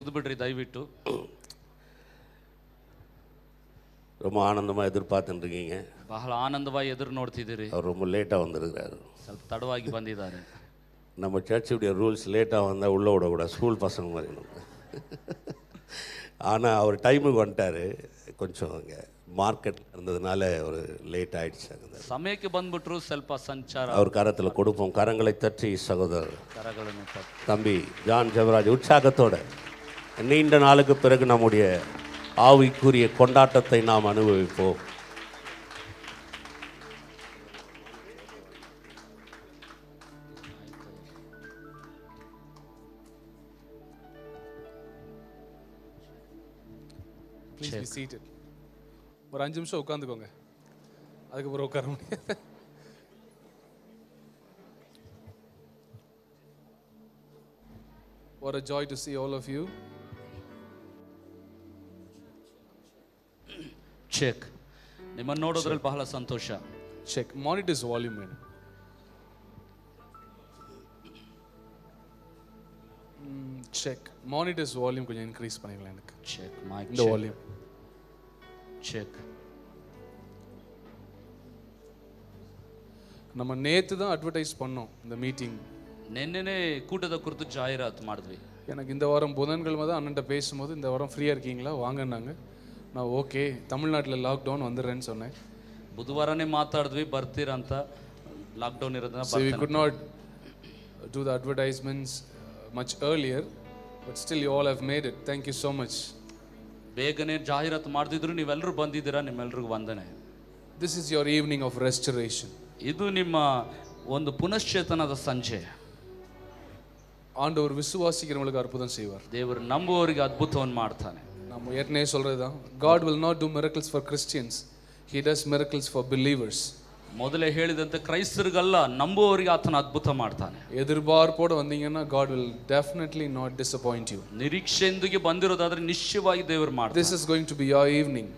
ತೆಗೆದು ಬಿಡ್ರಿ ದಯವಿಟ್ಟು. ரொம்ப ஆனந்தமாக எதிர்பார்த்துட்டு இருக்கீங்க. ಬಹಳ ಆನಂದವಾಗಿ ಎದುರು ನೋಡ್ತಿದ್ದೀರಿ. அவர் ரொம்ப லேட்டாக வந்திருக்கிறாரு. ಸ್ವಲ್ಪ ತಡವಾಗಿ ಬಂದಿದ್ದಾರೆ. நம்ம சர்ச்சுடைய ரூல்ஸ் லேட்டாக வந்தால் உள்ளே விடக்கூடாது, ஸ்கூல் பசங்க மாதிரி நம்ம. ஆனால் அவர் டைமுக்கு வந்துட்டார். கொஞ்சம் அங்கே மார்க்கெட்டில் இருந்ததுனால ஒரு லேட் ஆகிடுச்சு. அங்கே ಸಮಯಕ್ಕೆ ಬಂದ್ಬಿಟ್ರು, ಸ್ವಲ್ಪ ಸಂಚಾರ. அவர் கரத்தில் கொடுப்போம். கரங்களை தட்டி சகோதரர் ಕರಗಳನ್ನು ತಟ್ಟಿ. தம்பி ஜான் ஜெபராஜ் உற்சாகத்தோட நீண்ட நாளுக்கு பிறகு நம்முடைய ஆவிக்குரிய கொண்டாட்டத்தை நாம் அனுபவிப்போம். Please be seated. ஒரு 5 நிமிஷம் உட்காந்துக்கோங்க, அதுக்கப்புறம் உட்கார முடியாது. What a joy to see all of you. Check. ನಿಮ್ಮನ್ನು ನೋಡೋದ್ರಲ್ಲಿ ಬಹಳ ಸಂತೋಷ. Check. Monitor's volume man. Check. Monitor's volume கொஞ்சம் இன்க்ரீஸ் பண்ணிக்கலாம் எனக்கு. Check. Mic இந்த check. வால்யூம். Check. நம்ம நேத்து தான் அட்வர்டைஸ் பண்ணோம் இந்த மீட்டிங். ನಿನ್ನೆನೇ ಕೂಟದ ಕುರಿತು ಜಾಹೀರಾತು ಮಾಡಿದ್ವಿ. எனக்கு இந்த வாரம் புதன்கிழமை தான் அண்ணன்ட்ட பேசும்போது இந்த வாரம் ஃப்ரீயாக இருக்கீங்களா வாங்கன்னாங்க. நான் ஓகே, தமிழ்நாட்டில் லாக்டவுன் வந்துடுறேன்னு சொன்னேன். ಬುಧವಾರನೇ ಮಾತಾಡಿದ್ವಿ, ಬರ್ತೀರಂತ. ಲಾಕ್ಡೌನ್ ಇರೋದನ್ನ So we could not do the advertisements much earlier, but still you all have made it. Thank you so much. ಬೇಗನೆ ಜಾಹೀರಾತು ಮಾಡ್ತಿದ್ರು, ನೀವೆಲ್ಲರೂ ಬಂದಿದ್ದೀರಾ, ನಿಮ್ಮೆಲ್ರಿಗೂ ವಂದನೆ. This is your evening of restoration. ಇದು ನಿಮ್ಮ ಒಂದು ಪುನಶ್ಚೇತನದ ಸಂಜೆ. ஆண்டவர் விசுவாசிக்கிறவங்களுக்கு அற்புதம் செய்வார். ದೇವರು ನಂಬುವವರಿಗೆ ಅದ್ಭುತವನ್ನು ಮಾಡ್ತಾನೆ. நம்ம ஏற்கனவே சொல்றது தான், God will not do miracles for Christians, he does miracles for believers. ಮೊದಲೇ ಹೇಳಿದಂತೆ ಕ್ರೈಸ್ತರಿಗಲ್ಲ, ನಂಬುವವರಿಗೆ ಆತನ ಅದ್ಭುತ ಮಾಡ್ತಾನೆ. எதிர்பார்ப்போடு வந்தீங்கன்னா God will definitely not disappoint you. ನಿರೀಕ್ಷೆಯೊಂದಿಗೆ ಬಂದಿರೋದಾದ್ರೆ ನಿಶ್ಚಯವಾಗಿ ದೇವರು ಮಾಡ್ತಾನೆ. This is going to be your evening.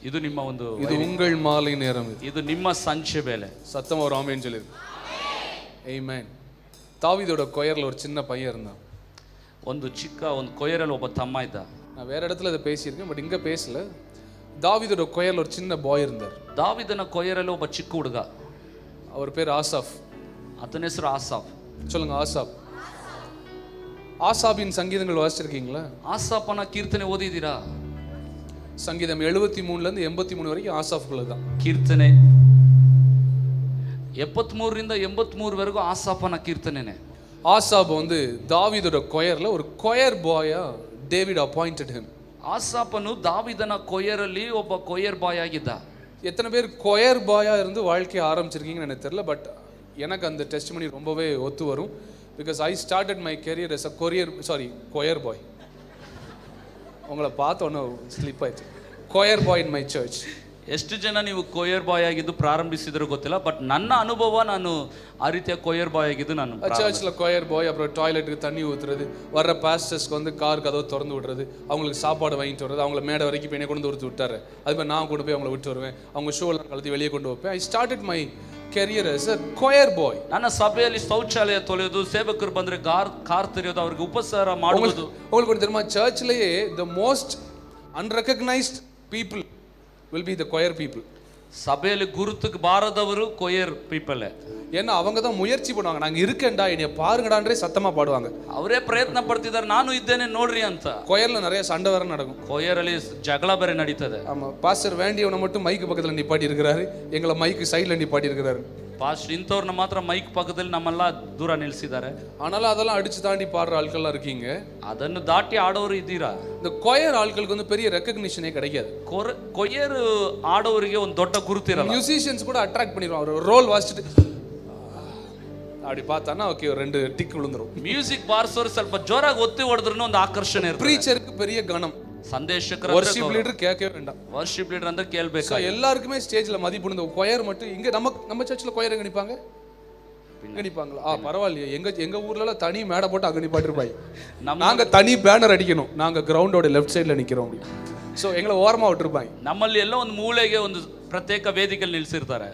ಇದು ನಿಮ್ಮ ಒಂದು, இது உங்கள் மாலை நேரம். ಇದು ನಿಮ್ಮ ಸಂಚೆ ಬೇಲೆ. சத்தமா ஒரு ஆமென் சொல்லிருங்க. ஆமென். தாவீதோட கொயர்ல ஒரு சின்ன பையன் இருந்தான். ಒಂದು ಚಿಕ್ಕ ಒಂದು ಕೊಯ್ಯರಲ್ಲಿ ಒಬ್ಬ ತಮ್ಮ ಇದ್ದ. நான் வேற இடத்துல இதை பேசியிருக்கேன், பட் இங்க பேசல. தாவீதோட கொயர்ல ஒரு சின்ன பாய் இருந்தார். ದಾವಿದನ ಕೊಯ್ಯರಲ್ಲಿ ಒಬ್ಬ ಚಿಕ್ಕ ಹುಡುಗ. அவர் பேர் ஆசாப். ಆತನ ಹೆಸರು ಆಸಾಫ್. சொல்லுங்க ஆசாப். ஆசாபின் சங்கீதங்கள் வாசிச்சிருக்கீங்களா? ಆಸಾಫನ ಕೀರ್ತನೆ ಓದಿದ್ದೀರಾ? சங்கீதம் 73ல இருந்து 83 வரைக்கும் ஆசாஃப்குள்ள தான். ಕೀರ್ತನೆ 73ರಿಂದ 83 ವರೆಗೂ ಆಸಾಫನ ಕೀರ್ತನೆನೇ. ஆசாப் வந்து தாவீதோட கொயர்ல ஒரு கொயர் பாயா டேவிட் அப்பாயிண்டட் him. ಆಸಾಫನು ದಾವಿದನ ಕೊಯ್ಯರಲ್ಲಿ ಒಬ್ಬ ಕೊಯ್ಯರ್ ಬಾಯ್ ಆಗಿದ್ದ. எத்தனை பேர் கொயர் பாயா இருந்து வாழ்க்கையை ஆரம்பிச்சிருக்கீங்கன்னு எனக்கு தெரியல, பட் எனக்கு அந்த டெஸ்டிமனி ரொம்பவே ஒத்து வரும். Because I started my career as a choir boy. உங்களை பார்த்த ஒன்று ஸ்லிப் ஆயிடுச்சு. Choir boy in my church. ಎಷ್ಟು ಜನ ನೀವು ಕೊಯ್ಯರ್ ಬಾಯ್ ಆಗಿದ್ದು ಪ್ರಾರಂಭಿಸಿದ್ರು ಗೊತ್ತಿಲ್ಲ, ಬಟ್ ನನ್ನ ಅನುಭವ ನಾನು ಆ ರೀತಿಯ ಕೊಯ್ಯರ್ ಬಾಯ್ ಆಗಿದ್ದು ನಾನು சர்ச்சில் கொயர் பாய். அப்புறம் டாய்லெட்டுக்கு தண்ணி ஊற்றுறது, வர்ற பாஸ்டர்ஸ்க்கு வந்து கார் கதவு திறந்து விடுறது, அவங்களுக்கு சாப்பாடு வாங்கிட்டு வர்றது, அவங்கள மேடை வரைக்கும் என்னை கொண்டு வந்து விட்டாரு. அதுமாதிரி நான் கொண்டு போய் அவங்கள விட்டு வருவேன், அவங்க ஷூவெல்லாம் கழுத்தி வெளியே கொண்டு வைப்பேன். ஐ started my career as a choir boy. ನನ್ನ ಸಭೆಯಲ್ಲಿ ಶೌಚಾಲಯ ತೊಳೆಯೋದು, ಸೇವಕರು ಬಂದ್ರೆ ಕಾರ್ ತೆರೆಯೋದು, ಅವ್ರಿಗೆ ಉಪಚಾರ ಮಾಡೋದು. உங்களுக்கு ஒன்று தெரியுமா, சர்ச்லயே the most unrecognized people will be the choir people. ಸಭೆಯಲ್ಲಿ ಗುರುತಿಗೆ ಬಾರದವರು ಕೊಯ್ಯರ್ ಪೀಪಲ್. ஏன்னா அவங்க தான் முயற்சி பண்ணுவாங்க, நாங்க இருக்கேன்டா என்னைய பாருங்கடான்றே சத்தமா பாடுவாங்க. ಅವರೇ ಪ್ರಯತ್ನ ಪಡ್ತಿದ್ದಾರೆ, ನಾನು ಇದ್ದೇನೆ ನೋಡ್ರಿ ಅಂತ. கொயர்ல நிறைய சண்டை வேற நடக்கும். ಕೊಯ್ಯರಲ್ಲಿ ಜಗಳ ಬೇರೆ ನಡೀತದೆ. ஆமா, பாஸ்டர் வேண்டியவனை மட்டும் மைக்கு பக்கத்துல நிப்பாட்டி இருக்கிறாரு, எங்களை மைக்கு சைடுல நிப்பாட்டி இருக்கிறாரு. ಪಾಸ್ಟ್ ಇಂಥವ್ರನ್ನ ಮಾತ್ರ ಮೈಕ್ ಪಕ್ಕದಲ್ಲಿ ನಮ್ಮೆಲ್ಲ ದೂರ ನಿಲ್ಲಿಸಿದ್ದಾರೆ. ஆனாலும் அதெல்லாம் அடிச்சு தாண்டி பாடுற ஆட்கள்லாம் இருக்கீங்க. ಅದನ್ನು ದಾಟಿ ಆಡೋರು ಇದ್ದೀರಾ. இந்த கொயர் ஆட்களுக்கு வந்து பெரிய ரெகக்னிஷனே கிடைக்காது. ಕೊಯ್ಯರ್ ಆಡೋರಿಗೆ ಒಂದು ದೊಡ್ಡ ಗುರುತಿರಲ್ಲ. மியூசிஷியன்ஸ் கூட அட்ராக்ட் பண்ணிடுவாங்க. ஒரு ரோல் வாசிச்சுட்டு அப்படி பார்த்தானா ஓகே, ஒரு 2 டிக் விழுந்துரும். ಮ್ಯೂಸಿಕ್ ಬಾರಿಸೋರು ಸ್ವಲ್ಪ ಜೋರಾಗಿ ಒತ್ತಿ ಹೊಡೆದ್ರೂ ಒಂದು ಆಕರ್ಷಣೆ ಇರುತ್ತೆ. ப்ரீச்சருக்கு பெரிய கணம். ಸಂದೇಶಕರ வர்ஷிப் லீடர் கேட்கவே வேண்டாம். வர்ஷிப் லீடர் ಅಂದ್ರೆ ಕೇಳಬೇಕು. எல்லாருக்குமே ஸ்டேஜ்ல மதிப்பு. இந்த கொயர் மட்டும் இங்க நம்ம சர்ச்சில் கொயர் எங்க நிப்பாங்க? இங்க நிப்பாங்களா? பரவாயில்லையே, எங்க ஊர்ல தனி மேடை போட்டு அங்க நிப்பாட்டிருப்பாங்க. நாங்க தனி பேனர் அடிக்கணும், நாங்க கிரவுண்டோட லெஃப்ட் சைடுல நிக்கிறோம். ஸோ எங்களை ஓரமா விட்டுருப்பாங்க. ನಮ್ಮಲ್ಲಿ ಎಲ್ಲ ಒಂದು ಮೂಲೆಗೆ ಒಂದು ಪ್ರತ್ಯೇಕ ವೇದಿಕೆಯಲ್ಲಿ ನಿಲ್ಲಿಸಿರ್ತಾರೆ.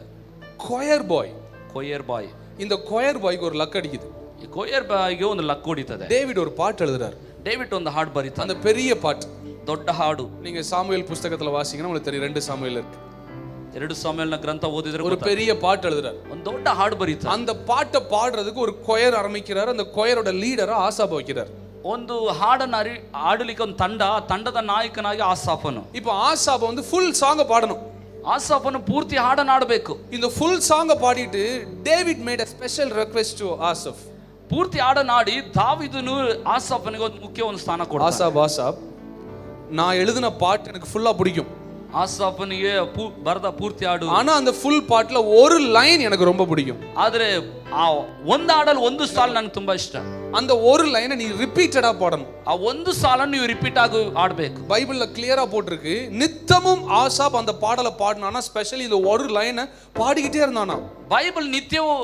கொயர் பாய். ಕೊಯ್ಯರ್ ಬಾಯ್. இந்த கொயர் பாய்க்கு ஒரு லக் அடிக்குது. ಈ ಕೊಯ್ಯರ್ ಬಾಯ್ಗೆ ಒಂದು ಲಕ್ ಹೊಡಿತದೆ. டேவிட் ஒரு பாட்டு எழுதுறாரு. ಡೇವಿಡ್ ಒಂದು ಹಾಡು ಬರೀತಾನೆ, அந்த பெரிய பாட்டு ದೊಡ್ಡ ಹಾಡು. நீங்க சாமுவேல் புஸ்தகத்துல வாசிங்கன்னா உங்களுக்கு தெரியும், 2 சாமுவேல் இருக்கு. 2 சாமுவேಲ್ನ ಗ್ರಂಥ ಓದಿದ್ರೆ ஒரு பெரிய பாட்டு எழுதுறாரு, ಒಂದು ದೊಡ್ಡ ಹಾಡು ಬರೀತಾನೆ. அந்த பாட்டை பாடுறதுக்கு ஒரு கொயர் ஆரம்பிக்கிறாரு. அந்த கொயரோட லீடரா ஆசாப் வைக்கிறார். ಒಂದು ಹಾಡನ್ನು ಆಡಲಿಕ್ಕೆ ಒಂದು ತಂಡ, ಆ ತಂಡದ ನಾಯಕನಾಗಿ ಆಸಾಫನು. இப்போ ஆசாப் வந்து ஃபுல் சாங்க பாடணும். ಆಸಾಫನು ಪೂರ್ತಿ ಹಾಡನ್ನು ಆಡಬೇಕು. இந்த ஃபுல் சாங்க பாடிட்டு David made a special request to Asaph. ಪೂರ್ತಿ ಹಾಡನ್ನು ಆಡಿ ದಾವೀದನು ಆಸಾಫನಿಗೆ ಒಂದು ಮುಖ್ಯ ಒಂದು ಸ್ಥಾನ ಕೊಡ್ತಾನೆ. ஆசாப் நான் எழுதின பாட்டு எனக்கு ஃபுல்லா பிடிக்கும். ಆಸಾಫನಿಗೆ ಬರೆದ ಪೂರ್ತಿ ಹಾಡು, ஆனா அந்த ஃபுல் பாட்டுல ஒரு லைன் எனக்கு ரொம்ப பிடிக்கும். ಆದ್ರೆ ಆ ಒಂದು ಹಾಡಲ್ಲಿ ಒಂದು ಸಾಲು ನನಗೆ ತುಂಬಾ ಇಷ್ಟ. அந்த ஒரு லைனை நீ ரிப்பீட்டடா பாடணும். ಆ ಒಂದು ಸಾಲನ್ನು ನೀವು ರಿಪೀಟ್ ಆಗಿ ಆಡಬೇಕು. பைபிள்ல கிளியரா போட்டிருக்கு, நித்தமும் ஆசாப் அந்த பாடலை பாடினானா, ஸ்பெஷலி இந்த ஒரு லைனை பாடிக்கிட்டே இருந்தானா. ಬೈಬಲ್ ನಿತ್ಯವೂ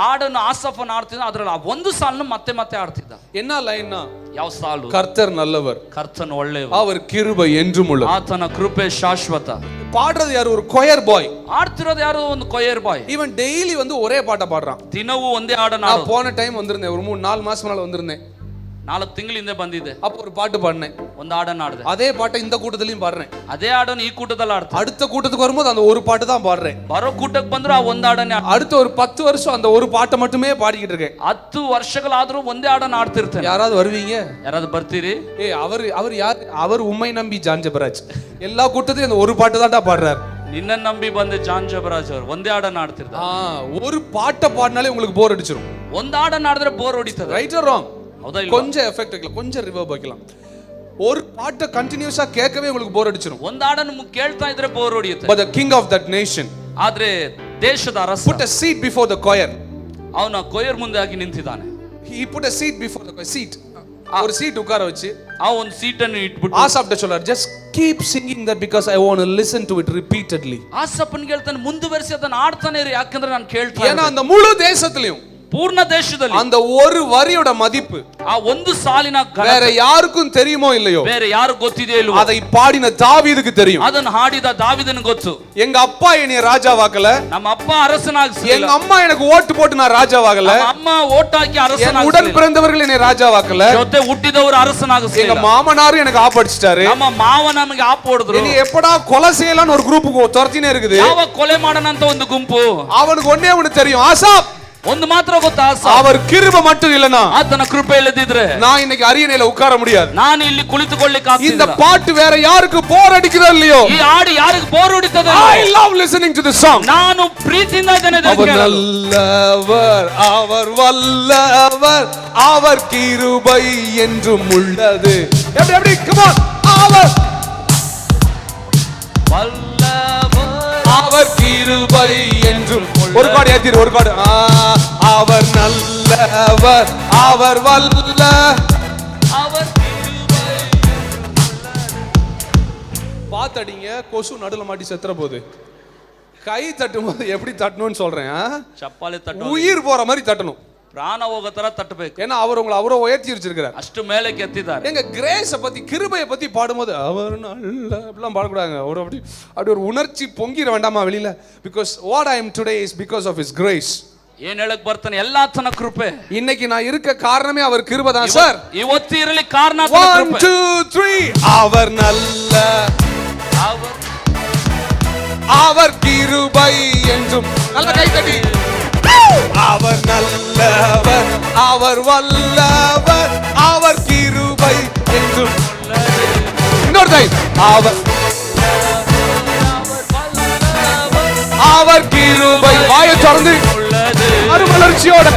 ಹಾಡನ್ನು ಆಸಾಫನ ಆಡ್ತಿದ್ದ, ಅದರಲ್ಲಿ ಆ ಒಂದು ಸಾಲನ್ನು ಮತ್ತೆ ಮತ್ತೆ ಆಡ್ತಿದ್ದ. என்ன லைன்னா? ಯಾವ ಸಾಲು? கர்த்தர் நல்லவர், ಕರ್ತನು ಒಳ್ಳೆಯವ, அவர் கிருபை என்றும் உள்ளது. ಆತನ ಕೃಪೆ ಶಾಶ್ವತ. பாடுறது யாரு? ஒரு கொயர் பாய். ಆಡ್ತಿರೋದು ಯಾರು? ಒಂದು ಕೊಯರ್ ಬಾಯ್. இவன் டெய்லி வந்து ஒரே பாட்டை பாடுறான். ದಿನವೂ ಒಂದೇ ಹಾಡನ್ನು நான் போன டைம் வந்திருந்தேன், ஒரு 3-4 மாசம் முன்னால வந்திருந்தேன். 4 ತಿಂಗಳಿಂದ ಬಂದಿದ್ದೆ. அப்போ ஒரு பாட்டு பாடினேன், ಒಂದು ಹಾಡನ್ನು ಆಡಿದೆ. அதே பாட்டை இந்த கூட்டத்திலையும் பாடுறேன். ಅದೇ ಹಾಡನ್ನು ಈ ಕೂಟದಲ್ಲಿ ಆಡ್ತೀನಿ. அடுத்த கூட்டத்துக்கு வரும்போது அந்த ஒரு பாட்டு தான் பாடுறேன். ಬರೋ ಕೂಟಕ್ಕೆ ಬಂದ್ರೆ ಆ ಒಂದು ಹಾಡನ್ನೇ. அடுத்த ஒரு 10 வருஷம் அந்த ஒரு பாட்டை மட்டுமே பாடிக்கிட்டு இருக்கேன். 10 ವರ್ಷಗಳಾದ್ರೂ ಒಂದೇ ಹಾಡನ್ನು ಆಡ್ತಿರ್ತೇನೆ. யாராவது வருவீங்க? ಯಾರಾದ್ರೂ ಬರ್ತೀರಿ? அவர் யார்? அவர் உம்மை நம்பி ஜான் ஜெபராஜ். எல்லா கூட்டத்தையும் அந்த ஒரு பாட்டு தான்டா பாடுறாரு. ನಿನ್ನ ನಂಬಿ ಬಂದ ಜಾನ್ ಜಬರಾಜ್ ಅವರು ಒಂದೇ ಹಾಡನ್ನು ಆಡ್ತಿರ್ತಾರೆ. ஒரு பாட்டை பாடினாலே உங்களுக்கு போர் அடிச்சிடும். ಒಂದು ಹಾಡನ್ನು ಆಡಿದ್ರೆ ಬೋರ್ ಹೊಡಿತದೆ. Right or wrong? ಹೌದಾ? கொஞ்சம் எஃபெக்ட் வைக்கலாம், கொஞ்சம் ரிவர்ப் வைக்கலாம். ஒரு பாட்டை கண்டினியூஸா கேட்கவே உங்களுக்கு போர் அடிச்சிடும். ಒಂದು ಹಾಡನ್ನು ಕೇಳ್ತಾ ಇದ್ರೆ bore ಹೊಡಿಯುತ್ತೆ. But the king of that nation, ಆದ್ರೆ ದೇಶದ ಅರಸ, put a seat before the choir. ಅವನ ಕೊಯರ್ ಮುಂದೆ ಆಗಿ ನಿಂತಿದ್ದಾನೆ. He put a seat before the choir. Seat. ஒரு சீட் உட்கார வச்சு ಆ ಒಂದು ಸೀಟನ್ನು ಇಟ್ಬಿಟ್ಟು ஆசாப்ட்ட சொல்றார், just keep singing that because I want to listen to it repeatedly. ಆಸಪ್ಪನಿಗೆ ಹೇಳ್ತಾನೆ, ಮುಂದುವರಿಸಿ ಅದನ್ನು ಆಡ್ತಾನೆ ಇರು, ಯಾಕಂದ್ರೆ ನಾನು ಕೇಳ್ತಾ ஏன்னா அந்த முழு தேசத்திலயும் ಪೂರ್ಣ ದೇಶದಲ್ಲಿ அந்த ஒரு வரியோட மதிப்பு ಆ ಒಂದು ಸಾಲಿನ வேற யாருக்கும் தெரியுமோ இல்லையோ, ಬೇರೆ ಯಾರು ಗೊತ್ತಿದೆಯೋ ಇಲ್ವೋ, அதை பாடின தாவீதுக்கு தெரியும். ಅದನ್ನು ಹಾಡಿದ ದಾವಿದನಿಗೆ ಗೊತ್ತು. எங்க அப்பா என்னைய ராஜாவாக்கல, ನಮ್ಮ ಅಪ್ಪ ಅರಸನಾಗಿಸಲಿಲ್ಲ, எங்க அம்மா எனக்கு ஓட்டு போட்டு நான் ராஜாவாகல, ನಮ್ಮ ಅಮ್ಮ ಓಟ್ ಹಾಕಿ என் ಅರಸನಾಗಿಸಲಿಲ್ಲ, உடன் பிறந்தவர்கள் என்னை ராஜாவாக்கல, ಜೊತೆ ಹುಟ್ಟಿದವರು எங்க ಅರಸನಾಗಿಸಲಿಲ್ಲ, மாமனாரும் எனக்கு ஆப்படிச்சிட்டாரு. ನಮ್ಮ ಮಾವ ನಮಗೆ ಆಪ್ ಹೊಡೆದ್ರು. என்னை எப்படா கொலை செய்யலாம்னு ஒரு குரூப் துரத்தினே இருக்குது. ಯಾವ ಕೊಲೆ ಮಾಡೋಣ ಅಂತ ಒಂದು ಗುಂಪು. அவனுக்கு ஒண்ணே ஒண்ணு தெரியும், ஆசாப் ಒಂದು ಮಾತ್ರ ಗೊತ್ತಾ, அவர் கிருபை மட்டும் இல்லனா ಆತನ ಕೃಪೆ ಇಲ್ಲದಿದ್ರೆ நான் இன்னைக்கு அரியணையில உட்கார முடியாது. ನಾನು ಇಲ್ಲಿ ಕುಳಿತುಕೊಳ್ಳಿಕ್ಕೆ இந்த ಆಗ್ತಿಲ್ಲ. பாட்டு வேற யாருக்கு போர் அடிக்குதோ இல்லையோ, ಈ ಹಾಡು ಯಾರಿಗೆ bore ಹೊಡಿತದೆ? I love listening to this song. ನಾನು ಪ್ರೀತಿಯಿಂದ ಇದನ್ನ அவர் நல்லவர், அவர் வல்லவர், அவர் கிருபை என்றும் உள்ளது. எப்படி எப்படி come on, அவர் அவர் கிருபை என்றும். ஒரு கார்டு ஏத்திரு, ஒரு கார்டு. அவர் நல்லவர், அவர் வல்ல, பாத்தடிங்க, கொசு நடுல மாட்டி செத்துற போது கை தட்டும் போது எப்படி தட்டணும்னு சொல்றேன். ಚಪ್ಪಾಳೆ ತಟ್ಟು உயிர் போற மாதிரி தட்டணும். ಪ್ರಾಣ ಹೋಗೋ ತರ ತಟ್ಟಬೇಕು. ஏன்னா அவர் உங்களை அவரோ உயர்த்தி வச்சிருக்கிறார். ಅಷ್ಟು ಮೇಲಕ್ಕೆ ಎತ್ತಿದ್ದಾರೆ. எங்க கிரேஸை பத்தி, கிருபையை பத்தி பாடும்போது அவர் நல்ல அப்படிலாம் பாடக்கூடாதுங்க. ஒரு அப்படி ஒரு உணர்ச்சி பொங்கிட வேண்டாமா வெளியில? Because what I am today is because of his grace. ಏನ್ ಹೇಳಕ್ ಬರ್ತಾನೆ? ಎಲ್ಲಾತನ ಕೃಪೆ. இன்னைக்கு நான் இருக்க காரணமே அவர் கிருபை தான் சார். ಇವತ್ತು ಇರಲಿ ಕಾರಣ 1 2 3 அவர் நல்ல, அவர் கிருபை என்றும். நல்ல கை தட்டி. அவர் நல்லவர், அவர் வல்லவர், அவர் கிருபை என்றும். இன்னொரு டைம். அவர் கிருபை. வாயை திறந்து மறுமலர்ச்சியோட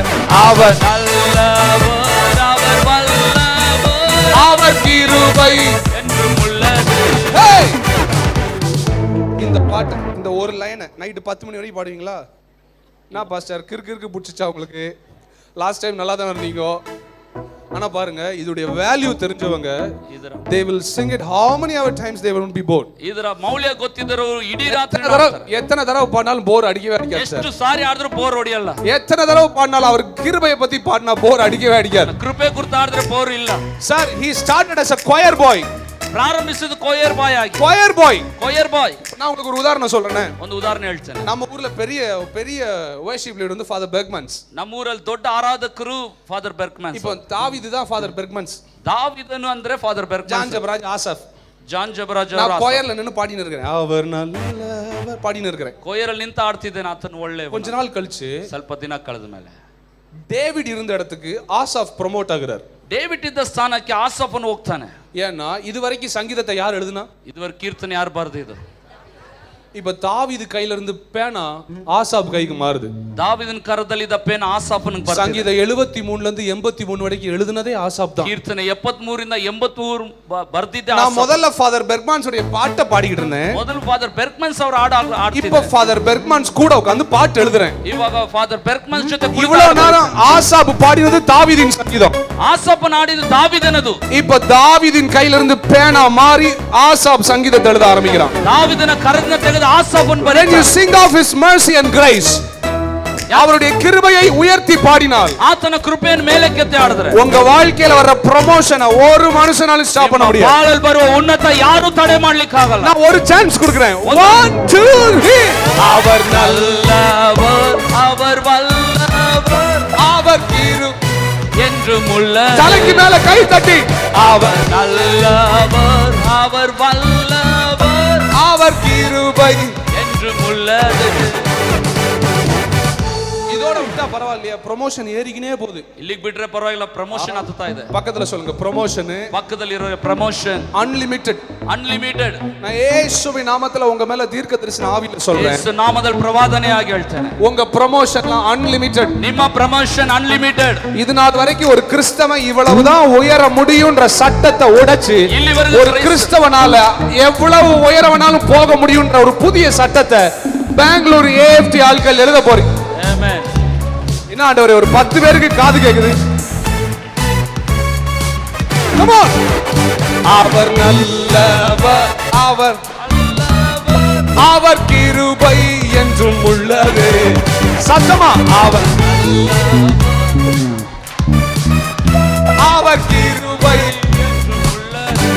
அவர் அவர் கிருபை என்றும் உள்ளது. இந்த பாட்டு, இந்த ஒரு லைனை நைட்டு 10 மணி வரைக்கும் பாடுவீங்களா? நான் பாஸ்டர் கிறுக்கு பிடிச்சிச்சா உங்களுக்கு? லாஸ்ட் டைம் நல்லா தான் இருந்தீங்க. ஆனா பாருங்க, இதோடைய வேல்யூ தெரிஞ்சவங்க they will sing it how many hour times they won't be bored. ಇದರ ಮೌಲ್ಯ ಗೊತ್ತಿದ್ದರು ಇಡೀ ರಾತ್ರಿ எத்தனை தடவை பாடினாலும் போர் அடிக்கவே அடிக்காது சார். ಎಷ್ಟು ಸಾರಿ ಆದ್ರೂ ಬೋರ್ ಹೊಡಿಯಲ್ಲ. எத்தனை தடவை பாடினாலும் அவர் கிருபையை பத்தி பாடினா போர் அடிக்கவே அடிக்காது. ಕೃಪೆ ಕುರಿತು ಆಡಿದ್ರೆ ಬೋರ್ ಇಲ್ಲ. Sir he started as a choir boy. ಪ್ರಾರಂಭಿಸಿದ ಕೊಯರ್ ಬಾಯ್ ಆಗಿ. choir boy. ಕೊಯರ್ ಬಾಯ್. நான் உங்களுக்கு ஒரு உதாரணம் சொல்றேன். ಒಂದು ಉದಾಹರಣೆ ಹೇಳ್ತೇನೆ. நம்ம ஊர்ல பெரிய பெரிய worship leader வந்து ஃாதர் பெர்க்மன்ஸ். ನಮ್ಮೂರಲ್ಲಿ ದೊಡ್ಡ ಆರಾಧಕರು ಫಾದರ್ ಬೆರ್ಕ್ಮನ್ಸ್. இப்போ தாவீது தான் ஃாதர் பெர்க்மன்ஸ். தாவீதನು ಅಂದ್ರೆ father John Berchman, Jebaraj, Asaph. John Jebaraj நான் ಅವರು கோயர்ல நின்னு பாடின்னு இருக்கிறேன். அவர் நல்லவர் பாடின்னு இருக்கிறேன். ಕೊಯರಲ್ಲಿ ನಿಂತು ಆಡ್ತಿದ್ದೇನೆ, ಆತನ ಒಳ್ಳೆ. கொஞ்ச நாள் கழிச்சு ಸ್ವಲ್ಪ ದಿನ ಕಳೆದ ಮೇಲೆ டேவிட் இருந்த இடத்துக்கு ஆசாப் ப்ரோமோட் ஆகுறார். ಡೇವಿಡ್ ಇದ್ದ ಸ್ಥಾನಕ್ಕೆ ಆಸಾಫನು ಹೋಗ್ತಾನೆ. ஏன்னா இதுவரைக்கும் சங்கீதத்தை யார் எழுதுனா? ಇದುವರೆಗೆ ಕೀರ್ತನೆ ಯಾರು ಬರ್ದಿದ್ದು? இப்ப தாவீது கையில இருந்து பேனா ஆசாப் கைக்கு மாறுது. ದಾವಿದನ ಕರದಲ್ಲಿದ್ದ ಪೇನ್ ಆಸಾಫನಿಗೆ ಬರ್ತದೆ. சங்கீத 73 ல இருந்து 83 வரைக்கும் எழுதுனதே ஆசாப் தான். ಕೀರ್ತನೆ 73 ರಿಂದ 83 ಬರ್ದಿದ್ದೆ நான் ಆಸಾಫ್. முதல்ல ஃபாதர் பெர்க்மான்ஸ் உடைய பாட்டை பாடிக்கிட்டு இருந்தேன். ಮೊದಲು ಫಾದರ್ ಬೆರ್ಕ್ಮನ್ಸ್ ಅವರು இப்போ ಆಡ್ತಿದ್ದಾರೆ. ஃபாதர் பெர்க்மான்ஸ் கூட உட்கார்ந்து பாட்டு எழுதுறேன். ಇವಾಗ ಫಾದರ್ ಬೆರ್ಕ್ಮನ್ಸ್ ಜೊತೆ இவ்வளவு நேரம் ஆசாப் பாடினது தாவீதின் சங்கீதம். ಆಸಾಫನ ಆಡಿದ್ದು ದಾವಿದನದು. இப்ப தாவீதின் கையில இருந்து பேனா மாறி ஆசாப் சங்கீதத்தை எழுத ஆரம்பிக்கிறான். ದಾವಿದನ ಕರದನ್ನ ತೆಗೆದು ಆಸಾಫನ್ When ಬರೆದ. you sing of his mercy and grace, அவருடைய கிருபையை உயர்த்தி பாடினால், ಆತನ ಕೃಪೆಯನ್ನು ಮೇಲಕ್ಕೆತ್ತಿ ಆಡಿದ್ರೆ உங்க வாழ்க்கையில வர ப்ரமோஷனை ஒரு மனுஷனால ஸ்டாப் பண்ண முடியாது. ಬಾಳಲ್ಲಿ ಬರುವ ಉನ್ನತ ಯಾರು ತಡೆ ಮಾಡ್ಲಿಕ್ಕೆ ಆಗಲ್ಲ. நான் ஒரு சான்ஸ் கொடுக்கிறேன். 1 2 3 அவர் நல்லவர், அவர் வல்லவர், அவர் கிரு என்றும் உள்ள. தலைக்கு மேல கை தட்டி அவர் நல்லவர், அவர் வல்லவர், அவர் கிருபை என்றும் உள்ளது. இதோட விட்டா பரவாயில்லையா? ப்ரமோஷன் ஏறிக்கினே போகுது. ಇಲ್ಲಿಗೆ ಬಿಟ್ರೆ ಪರವಾಗಿಲ್ಲ, ಪ್ರಮೋಷನ್ ಆಗ್ತಾ ಇದೆ. பக்கத்துல சொல்லுங்க, ப்ரமோஷன் ಪಕ್ಕದಲ್ಲಿರೋ ಪ್ರಮೋಷನ್ அன்லிமிட்டெட். ಅನ್ಲಿಮಿಟೆಡ್. நான் இயேசுவின் நாமத்துல உங்க மேல தீர்க்கதரிசன ஆவியில சொல்றேன். ಯೇಸು ನಾಮದಲ್ಲಿ ಪ್ರವಾದನೆ ಆಗಿ ಹೇಳ್ತೇನೆ, உங்க ப்ரமோஷன்லாம் அன்லிமிட்டெட். ನಿಮ್ಮ ಪ್ರಮೋಷನ್ ಅನ್ಲಿಮಿಟೆಡ್. இது நாள் வரைக்கும் ஒரு கிறிஸ்தவன் இவ்வளவுதான் உயர முடியும்ன்ற சட்டத்தை உடைச்சு ಇಲ್ಲಿವರೆಗೂ ஒரு கிறிஸ்தவனால எவ்வளவு உயரவனாலும் போக முடியும்ன்ற ஒரு புதிய சட்டத்தை பெங்களூர் ஏஎஃப்டி ஆட்கள் எழுத போறீங்க. ಆಮೆನ್. என்ன ஆண்டவரே, ஒரு 10 பேருக்கு காது கேக்குது. Come on. அவர் நல்லவர், அவர் அவர் கிருபை என்றும் உள்ளது. சத்தமா, அவர் அவர் கிருபை என்றும் உள்ளது.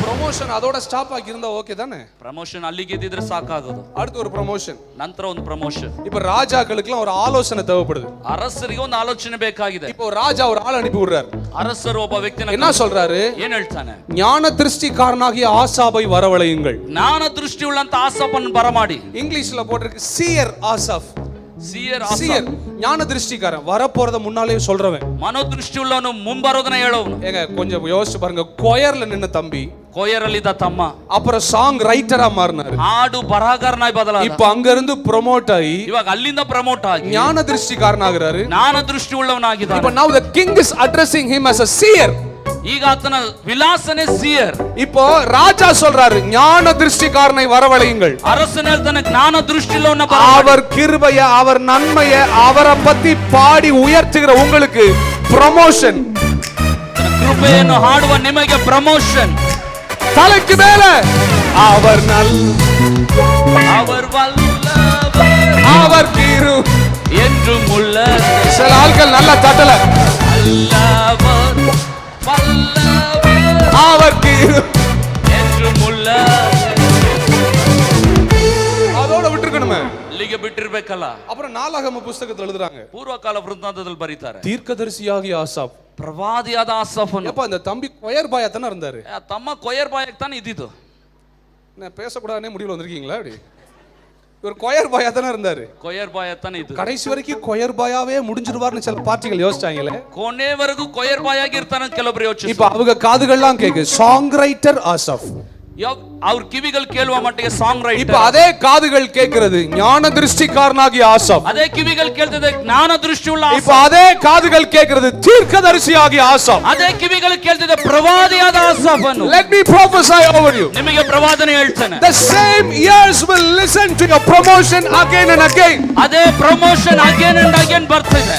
ப்ரமோஷன் அதோட ஸ்டாப் ஆகி இருந்தா ஓகே தானே? ಪ್ರಮೋಷನ್ ಅಲ್ಲಿಗೆ ಇದ್ದಿದ್ರೆ ಸಾಕಾಗೋದು. அடுத்து ஒரு ப்ரமோஷன். ನಂತರ ಒಂದು ಪ್ರಮೋಷನ್. இப்ப ராஜாக்களுக்குலாம் ஒரு ஆலோசனை தேவைப்படுது. ಅರಸರಿಗೆ ಒಂದು ಆಲೋಚನೆ ಬೇಕಾಗಿದೆ. இப்போ ராஜா ஒரு ஆள் அனுப்பி விடுறாரு. ಅರಸರು ಒಬ್ಬ ವ್ಯಕ್ತಿನ என்ன சொல்றாரு? ಏನ್ ಹೇಳ್ತಾನೆ? ஞான திருஷ்டிக்காரனாகிய ஆசாபை வரவழையுங்கள். ಜ್ಞಾನ ದೃಷ್ಟಿ ಉಳ್ಳಂತ ಆಸಾಫನ್ನು ಬರಮಾಡಿ. இங்கிலீஷ்ல போட்டிருக்கு சீயர் ஆசாப். ಸೀಯರ್ சீயர் ஞான திருஷ்டிக்காரன், வரப்போறத முன்னாலே சொல்றவன். ಮನೋದೃಷ್ಟಿ ಉಳ್ಳವನು, ಮುಂಬರೋದನ್ನ ಹೇಳೋವನು. ஏங்க கொஞ்சம் யோசிச்சு பாருங்க, கொயர்ல நின்ன தம்பி ಕೊಯರಲ್ಲಿದ್ದ ತಮ್ಮ அப்புறம் சாங் ரைட்டரா மாறினாரு. ಹಾಡು ಬರಹಗಾರನಾಗಿ ಬದಲಾದ. இப்ப ಅங்க ಇருந்து ಪ್ರಮೋಟ್ ಆಗಿ ಇವಾಗ ಅಲ್ಲಿಂದ ಪ್ರಮೋಟ್ ಆಗಿ ஞான திருஷ்டிக்காரனாகிறாரு. ಜ್ಞಾನ ದೃಷ್ಟಿ ಉಳ್ಳವನಾಗಿದ್ದಾನೆ. இப்ப now the king is addressing him as a seer. ಈಗ ಆತನ ವಿಲಾಸನೆ ಸೀಯರ್. இப்போ ராஜா சொல்றாரு, ஞான திருஷ்டிக்காரனை வரவழையுங்கள். ಅರಸನ ಹೇಳ್ತಾನೆ, ಜ್ಞಾನ ದೃಷ್ಟಿ ಉಳ್ಳವನ அவர் கிருபைய, அவர் நன்மைய, அவரை பத்தி பாடி உயர்த்துகிற உங்களுக்கு ப்ரமோஷன். ಕೃಪೆಯನ್ನು ಹಾಡುವ ನಿಮಗೆ ಪ್ರಮೋಷನ್. தலைக்கு மேல அவர் அவர் வல்லவர், அவர் கிரு என்றும் உள்ள. சில ஆட்கள் நல்லா தட்டல. வல்லவர், வல்லவர், அவர் கிரு என்றும் உள்ள. அதோட விட்டுருக்கணுமே, ಇಲ್ಲಿಗೆ ಬಿಟ್ಟಿರ್ಬೇಕಲ್ಲ. அப்புறம் நாளாகம புஸ்தகத்துல எழுதுறாங்க, ಪೂರ್ವಕಾಲ ವೃತ್ತಾಂತದಲ್ಲಿ ಬರೀತಾರೆ, தீர்க்கதரிசியாகிய ஆசாப். ಪ್ರವಾದಿಯಾದ ಆಸಾಫನು. எப்ப அந்த தம்பி கொயர் பாயா தானே இருந்தாரு? ಆ ತಮ್ಮ ಕೊಯರ್ ಬಾಯಕ್ ತಾನೆ ಇದ್ದಿದ್ದು. நான் பேசக்கூடாதுனே முடிவில் வந்திருக்கீங்களா? அப்படி இவர் கொயர் பாயா தானே இருந்தாரு. ಕೊಯರ್ ಬಾಯ ತಾನೆ ಇದ್ದು. கடைசி வரைக்கும் கொயர் பாயாவே முடிஞ்சிருவார்னு சில பார்ட்டிகள் யோசிச்சாங்களே. ಕೊನೆವರೆಗೂ ಕೊಯರ್ ಬಾಯ್ ಆಗಿರ್ತಾನೆ ಕೆಲವೊಬ್ರು ಯೋಚಿಸಿ. இப்ப அவங்க காதுகள்லாம் கேக்கு சாங் ரைட்டர் ஆசாப். ಅವ್ರ ಕಿವಿಗಳು ಕೇಳುವ ಮಟ್ಟಿಗೆ ಸಾಂಗ್ இப்ப ರೈಟರ್. அதே காதுகள் கேக்குறது ஞான திருஷ்டிக்காரனாகிய ஆசாப். ಅದೇ ಕಿವಿಗಳು ಕೇಳ್ತಿದೆ ಜ್ಞಾನ ದೃಷ್ಟಿ ಉಳ್ಳ இப்ப அதே காதுகள் கேக்குறது தீர்க்கதரிசியாகிய ஆசாப். ಅದೇ ಕಿವಿಗಳು ಕೇಳ್ತಿದೆ ಪ್ರವಾದಿಯಾದ ಆಸಾಫನು. Let me prophesy over you. ನಿಮಗೆ ಪ್ರವಾದನೆ ಹೇಳ್ತಾನೆ, The same ears will listen to your promotion again and again. ಅದೇ ಪ್ರಮೋಷನ್ ಅಗೇನ್ ಅಂಡ್ ಅಗೇನ್ ಬರ್ತಿದೆ.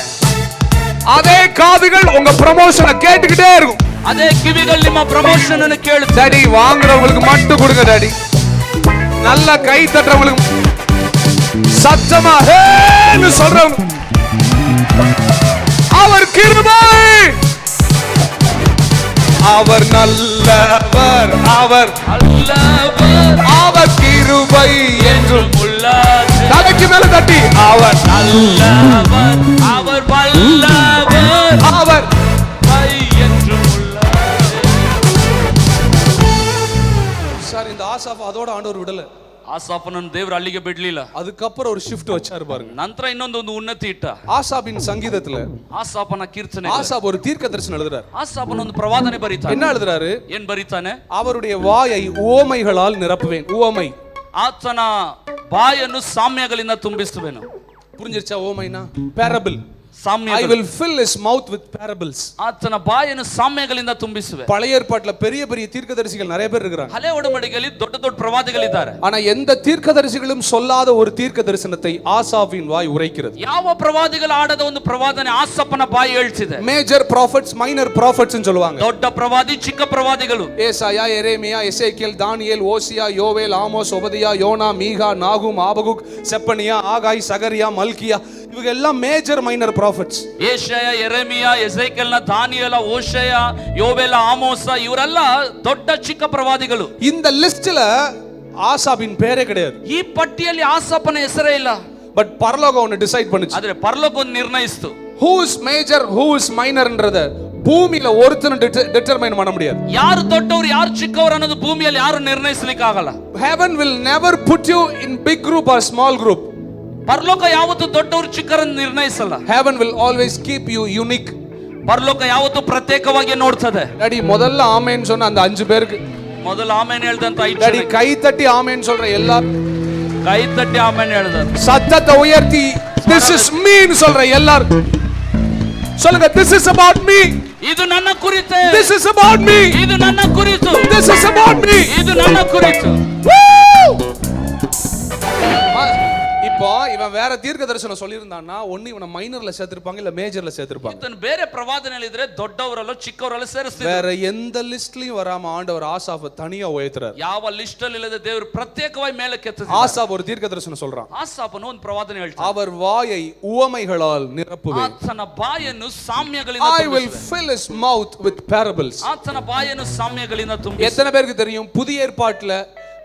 அதே காதுகள் உங்க ப்ரமோஷனை கேட்டுக்கிட்டே இருக்கும். ಅದೇ ಕಿವಿಗಳು ನಿಮ್ಮ ಪ್ರಮೋಷನ್ ಅನ್ನು ಕೇಳುತ್ತೆ. டாடி வாங்குறவங்களுக்கு மட்டும் கொடுங்க டாடி. நல்ல கை தட்டுறவங்களுக்கு, சத்தமா ஹேன்னு சொல்றவங்க, அவர் கிருபை, அவர் நல்லவர், அவர் அல்லவர், அவர் கிருபை என்றும் உள்ளது. தலைக்கு மேல தட்டி, அவர் அல்லவர், அவர் வல்லவர், அவர் ஆசாப் அதோட ஆண்டவர் விடல. ಆಸಾಫನನ್ನು ದೇವರು ಅಲ್ಲಿಗೆ ಬಿಡ್ಲಿಲ್ಲ. அதுக்கப்புறம் ஒரு ஷிஃப்ட் வச்சாரு பாருங்க. ನಂತರ ಇನ್ನೊಂದು ಉನ್ನತಿ ಇಟ್ಟ. ஆசாபின் சங்கீதத்துல ಆಸಾಫನ ಕೀರ್ತನೆ, ஆசாப் ஒரு தீர்க்கதரிசனம் எழுதுறாரு. ಆಸಾಫನ ಒಂದು ಪ್ರವಾದನೆ ಬರೀತಾನೆ. என்ன எழுதுறாரு? ಏನ್ ಬರೀತಾನೆ? அவருடைய வாயை உவமைகளால் நிரப்புவேன். உவமை, ಆತನ ಬಾಯನ್ನು ಸಾಮ್ಯಗಳಿಂದ ತುಂಬಿಸುವೆನು. புரிஞ்சிருச்சா? உவமைனா parable. ಸಾಮ್ಯ. I will fill his mouth with parables. ಆತನ ಬಾಯನ್ನು ಸಾಮ್ಯಗಳಿಂದ ತುಂಬಿಸುವೆ. பழைய ஏற்பாட்டுல பெரிய பெரிய தீர்க்கதரிசிகள் நிறைய பேர் இருக்காங்க. ಹಳೆ ಒಡಂಬಡಿಕೆಯಲ್ಲಿ ದೊಡ್ಡ ದೊಡ್ಡ ಪ್ರವಾದಿಗಳಿದ್ದಾರೆ. ஆனா எந்த தீர்க்கதரிசிகளும் சொல்லாத ஒரு தீர்க்க தரிசனத்தை ஆசாபின் வாய் உரைக்கிறது. ಯಾವ ಪ್ರವಾದಿಗಳು ಆಡದ ಒಂದು ಪ್ರವಾದನೆ ಆಸಾಫನ ಬಾಯಿ ಹೇಳ್ತಿದೆ. மேஜர் ப்ராஃபட்ஸ், மைனர் ப்ராஃபட்ஸ் ன்னு சொல்லுவாங்க. ದೊಡ್ಡ ಪ್ರವಾದಿ, ಚಿಕ್ಕ ಪ್ರವಾದಿಗಳು. ஏசாயா, எரேமியா, எசேக்கியேல், தானியேல், ஓசியா, யோவேல், ஆமோஸ், ஒபதியா, யோனா, மீகா, நாகும், ஆபகுக், செப்பனியா, ஆகாய், சகரியா, மல்கியா, இவங்க எல்லாம் மேஜர் மைனர் ப்ராஃபட்ஸ். ಏಷಯ, ಯೆರೆಮಿಯಾ, ಎಸೇಕಿಯೇಲ್, ದಾನಿಯೇಲ, ಓಷಯ, ಯೋವೇಲ, ಆಮೋಸ ಇವರೆಲ್ಲ ದೊಡ್ಡ ಚಿಕ್ಕ ಪ್ರವಾದಿಗಳು. இந்த லிஸ்ட்ல ஆசாபின் பேரே கிடையாது. ಈ ಪಟ್ಟಿಯಲ್ಲಿ ಆಸಾಫನ ಹೆಸರೇ ಇಲ್ಲ. பட் பரலோகம் ஒன்னு டிசைட் பண்ணுச்சு. ಆದ್ರೆ ಪರಲೋಕ ಒಂದು ನಿರ್ಣಯಿಸಿತು. Who is major, who is மைனர்ன்றத பூமியில ஒருத்தனும் டிட்டர்மைன் பண்ண முடியாது. ಯಾರು ದೊಡ್ಡವರು ಯಾರು ಚಿಕ್ಕವರು ಅನ್ನೋದು ಭೂಮಿಯಲ್ಲಿ ಯಾರು ನಿರ್ಣಯಿಸಲಿಕ್ಕೆ ಆಗಲ್ಲ. Heaven will never put you in big group or small group. ಪರಲೋಕ ಯಾವತ್ತೂ ದೊಡ್ಡವರು ಚಿಕ್ಕರನ್ನು ನಿರ್ಣಯಿಸಲ್ಲ. Heaven will always keep you unique. ಪರಲೋಕ ಯಾವತ್ತೂ ಪ್ರತ್ಯೇಕವಾಗಿ ನೋಡ್ತದೆ. டாடி முதல்ல ஆமென் சொன்ன அந்த 5 பேருக்கு ಮೊದಲು ಆಮೇನ್ ಹೇಳ್ದಂತ 5 டாடி கை தட்டி ஆமென் சொல்ற எல்லாரும் ಕೈ ತಟ್ಟಿ ಆಮೇನ್ ಹೇಳ್ದ. சத்தத்தை உயர்த்தி this is me ன்னு சொல்ற எல்லாரும் சொல்லுங்க, this is about me. ಇದು ನನ್ನ ಕುರಿತು. This is about me. ಇದು ನನ್ನ ಕುರಿತು. This is about me. ಇದು ನನ್ನ ಕುರಿತು. இப்போ இவன் வேற தீர்க்க தரிசனம் சொல்லியிருந்தான்னா ஒன்னு இவனை மைனர்ல சேர்த்திருப்பாங்க இல்ல மேஜர்ல சேர்த்திருப்பாங்க. ಇದನ್ನ ಬೇರೆ ಪ್ರವಾದನೆಯಲ್ಲಿ ಇದ್ರೆ ದೊಡ್ಡವರಲ್ಲ ಚಿಕ್ಕವರಲ್ಲ ಸೇರಿಸ್ತಿದ್ರು. வேற எந்த லிஸ்ட்லயும் வராம ஆண்டவர் ஆசாபை தனியா உயர்த்துறார். ಯಾವ ಲಿಸ್ಟ್ ಅಲ್ಲಿ ಇಲ್ಲದೆ ದೇವರು ಪ್ರತ್ಯೇಕವಾಗಿ ಮೇಲಕ್ಕೆ ಎತ್ತಿದ. ஆசாப் ஒரு தீர்க்க தரிசனம் சொல்றான். ಆಸಾಫನು ಒಂದು ಪ್ರವಾದನೆ ಹೇಳ್ತಾನೆ. அவர் வாயை உவமைகளால் நிரப்புவேன். ಆತನ ಬಾಯನ್ನು ಸಾಮ್ಯಗಳಿಂದ I will fill his mouth with parables. ಆತನ ಬಾಯನ್ನು ಸಾಮ್ಯಗಳಿಂದ ತುಂಬಿಸುವೆ. எத்தனை பேருக்கு தெரியும் புதிய ஏற்பாட்டுல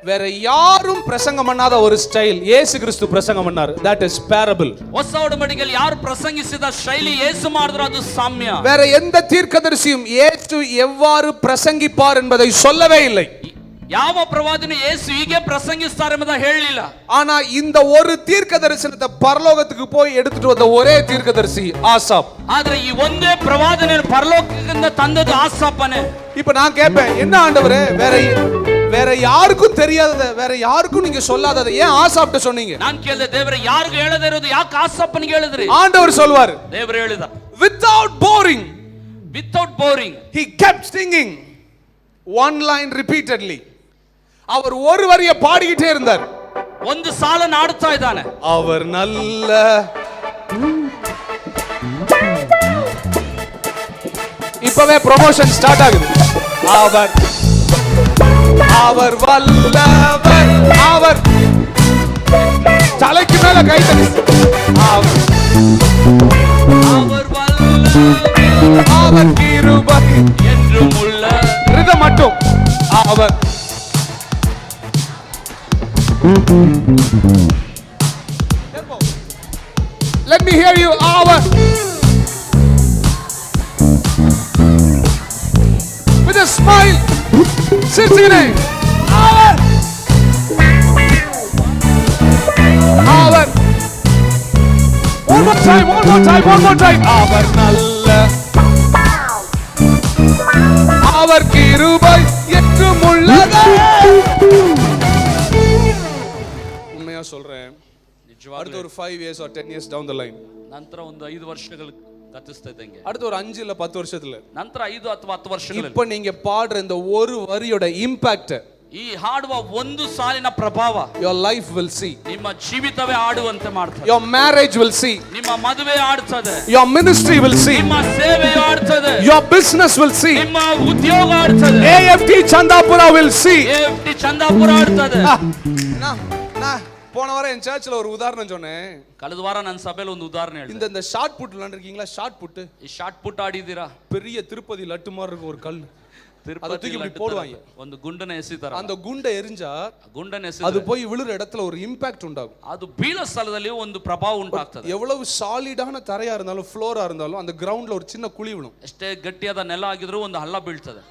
வேற யாரும் பிரசங்கம் பண்ணாத ஒரு ஸ்டைல் இயேசு கிறிஸ்து பிரசங்கம் பண்ணார். that is parable. ಹೊಸ ಒಡಂಬಡಿಕೆಯಲ್ಲಿ ಯಾರು ಪ್ರಸಂಗಿಸಿದ ಶೈಲಿ ಯೇಸು ಮಾಡಿದ್ರು ಅದು ಸಾಮ್ಯ. வேற எந்த தீர்க்கதரிசியும் இயேசு எவ்வாறு பிரசங்கிப்பார் என்பதை சொல்லவே இல்லை. ಯಾವ ಪ್ರವಾದಿನೂ ಯೇಸು ಹೀಗೆ ಪ್ರಸಂಗಿಸ್ತಾರೆ ಎಂಬುದನ್ನು ಹೇಳಲಿಲ್ಲ. ஆனா இந்த ஒரு தீர்க்க தரிசனத்தை பரலோகத்துக்கு போய் எடுத்துட்டு வந்த ஒரே தீர்க்கதரிசி ஆசாப். ಆದ್ರೆ ಈ ಒಂದೇ ಪ್ರವಾದನೆಯನ್ನು ಪರಲೋಕದಿಂದ ತಂದದ್ದು ಆಸಾಫನೇ. இப்ப நான் கேட்பேன், என்ன ஆண்டவரே வேற யாருக்கும் தெரியாதத, வேற யாருக்கும் நீங்க சொல்லாதத ஏன் ஆசாப்ட்ட சொன்னீங்க? ನಾನು ಕೇಳಿದೆ, ದೇವರೇ ಯಾರಿಗೂ ಹೇಳದೇ ಇರೋದು ಯಾಕೆ ಆಸಾಫನಿಗೆ ಹೇಳಿದ್ರಿ? ஆண்டவர் சொல்வார், ದೇವರು ಹೇಳಿದ, without boring, he kept singing one line repeatedly. அவர் ஒரு வரியை பாடிக்கிட்டே இருந்தார். ಒಂದು ಸಾಲನ್ನು ಆಡ್ತಾ ಇದ್ದಾನೆ. அவர் நல்ல இப்பவே ப்ரமோஷன் ஸ்டார்ட் ஆகுது. அவர் வல்லவர், அவர் தலைக்கு மேல கை தட்டி அவர் வல்லவர், அவர் கிருபை என்றும் உள்ள ரிதம் மட்டும் அவர். Let me hear you. Our with a smile, sitting in our one more time. அவர் நல்ல, அவர் கிருபை என்றும் உள்ளது. உண்மையா சொல்றேன், அடுத்த ஒரு 5 years or 10 years down the line, ನಂತರ ಒಂದು 5 ವರ್ಷಗಳು ಗತಿಸ್ತಾ ಇದ್ದಂಗೆ, அடுத்த ஒரு 5 இல்ல 10 வருஷத்துல ನಂತರ 5 ಅಥವಾ 10 ವರ್ಷಗಳಲ್ಲಿ இப்ப நீங்க பாடுற இந்த ஒரு வரியோட இம்பாக்ட், ಈ ಹಾಡುವ ಒಂದು ಸಾಲಿನ ಪ್ರಭಾವ your life will see, ನಿಮ್ಮ ಜೀವಿತವೇ ಆಡುವಂತೆ ಮಾಡ್ತದೆ. your marriage will see, ನಿಮ್ಮ ಮದುವೆ ಆಡ್ತದೆ. your ministry will see, ನಿಮ್ಮ ಸೇವೆ ಆಡ್ತದೆ. your business will see, ನಿಮ್ಮ ಉದ್ಯೋಗ ಆಡ್ತದೆ. AFT Chandapura will see. AFT Chandapura ಆಡ್ತದೆ. போன வாரம் என் சர்ச்சில் ஒரு உதாரணம் சொன்னேன். ಕಳೆದ ವಾರ ನನ್ನ ಸಭೆಯಲ್ಲಿ ಒಂದು ಉದಾಹರಣೆ ಹೇಳಿದೆ. இந்த ஷார்ட் புட் விளையாண்டுருக்கீங்களா? ஷார்ட் புட், ಈ ಶಾರ್ಟ್ ಪುಟ್ ಆಡಿದ್ದೀರಾ? பெரிய திருப்பதி லட்டு மாதிரி இருக்கும் ஒரு கல், அதை தூக்கி இப்படி ತಿರುಪತಿ போடுவாங்க. ಒಂದು ಗುಂಡನ ಎಸಿತಾರ. அந்த குண்டை எரிஞ்சா ಗುಂಡನ அது ಎಸಿ போய் விழுற இடத்துல ஒரு இம்பாக்ட் உண்டாகும். ಅದು ಬೀಳೋ ಸ್ಥಳದಲ್ಲಿ ಒಂದು ಪ್ರಭಾವ ಉಂಟಾಗ್ತದೆ. எவ்வளவு சாலிடான தரையா இருந்தாலும் ஃப்ளோரா இருந்தாலும் அந்த கிரவுண்ட்ல ஒரு சின்ன குழி விழும். ಎಷ್ಟೇ ಗಟ್ಟಿಯಾದ ನೆಲ ಆಗಿದ್ರೂ ಒಂದು ಹಳ್ಳ ಬೀಳ್ತದೆ.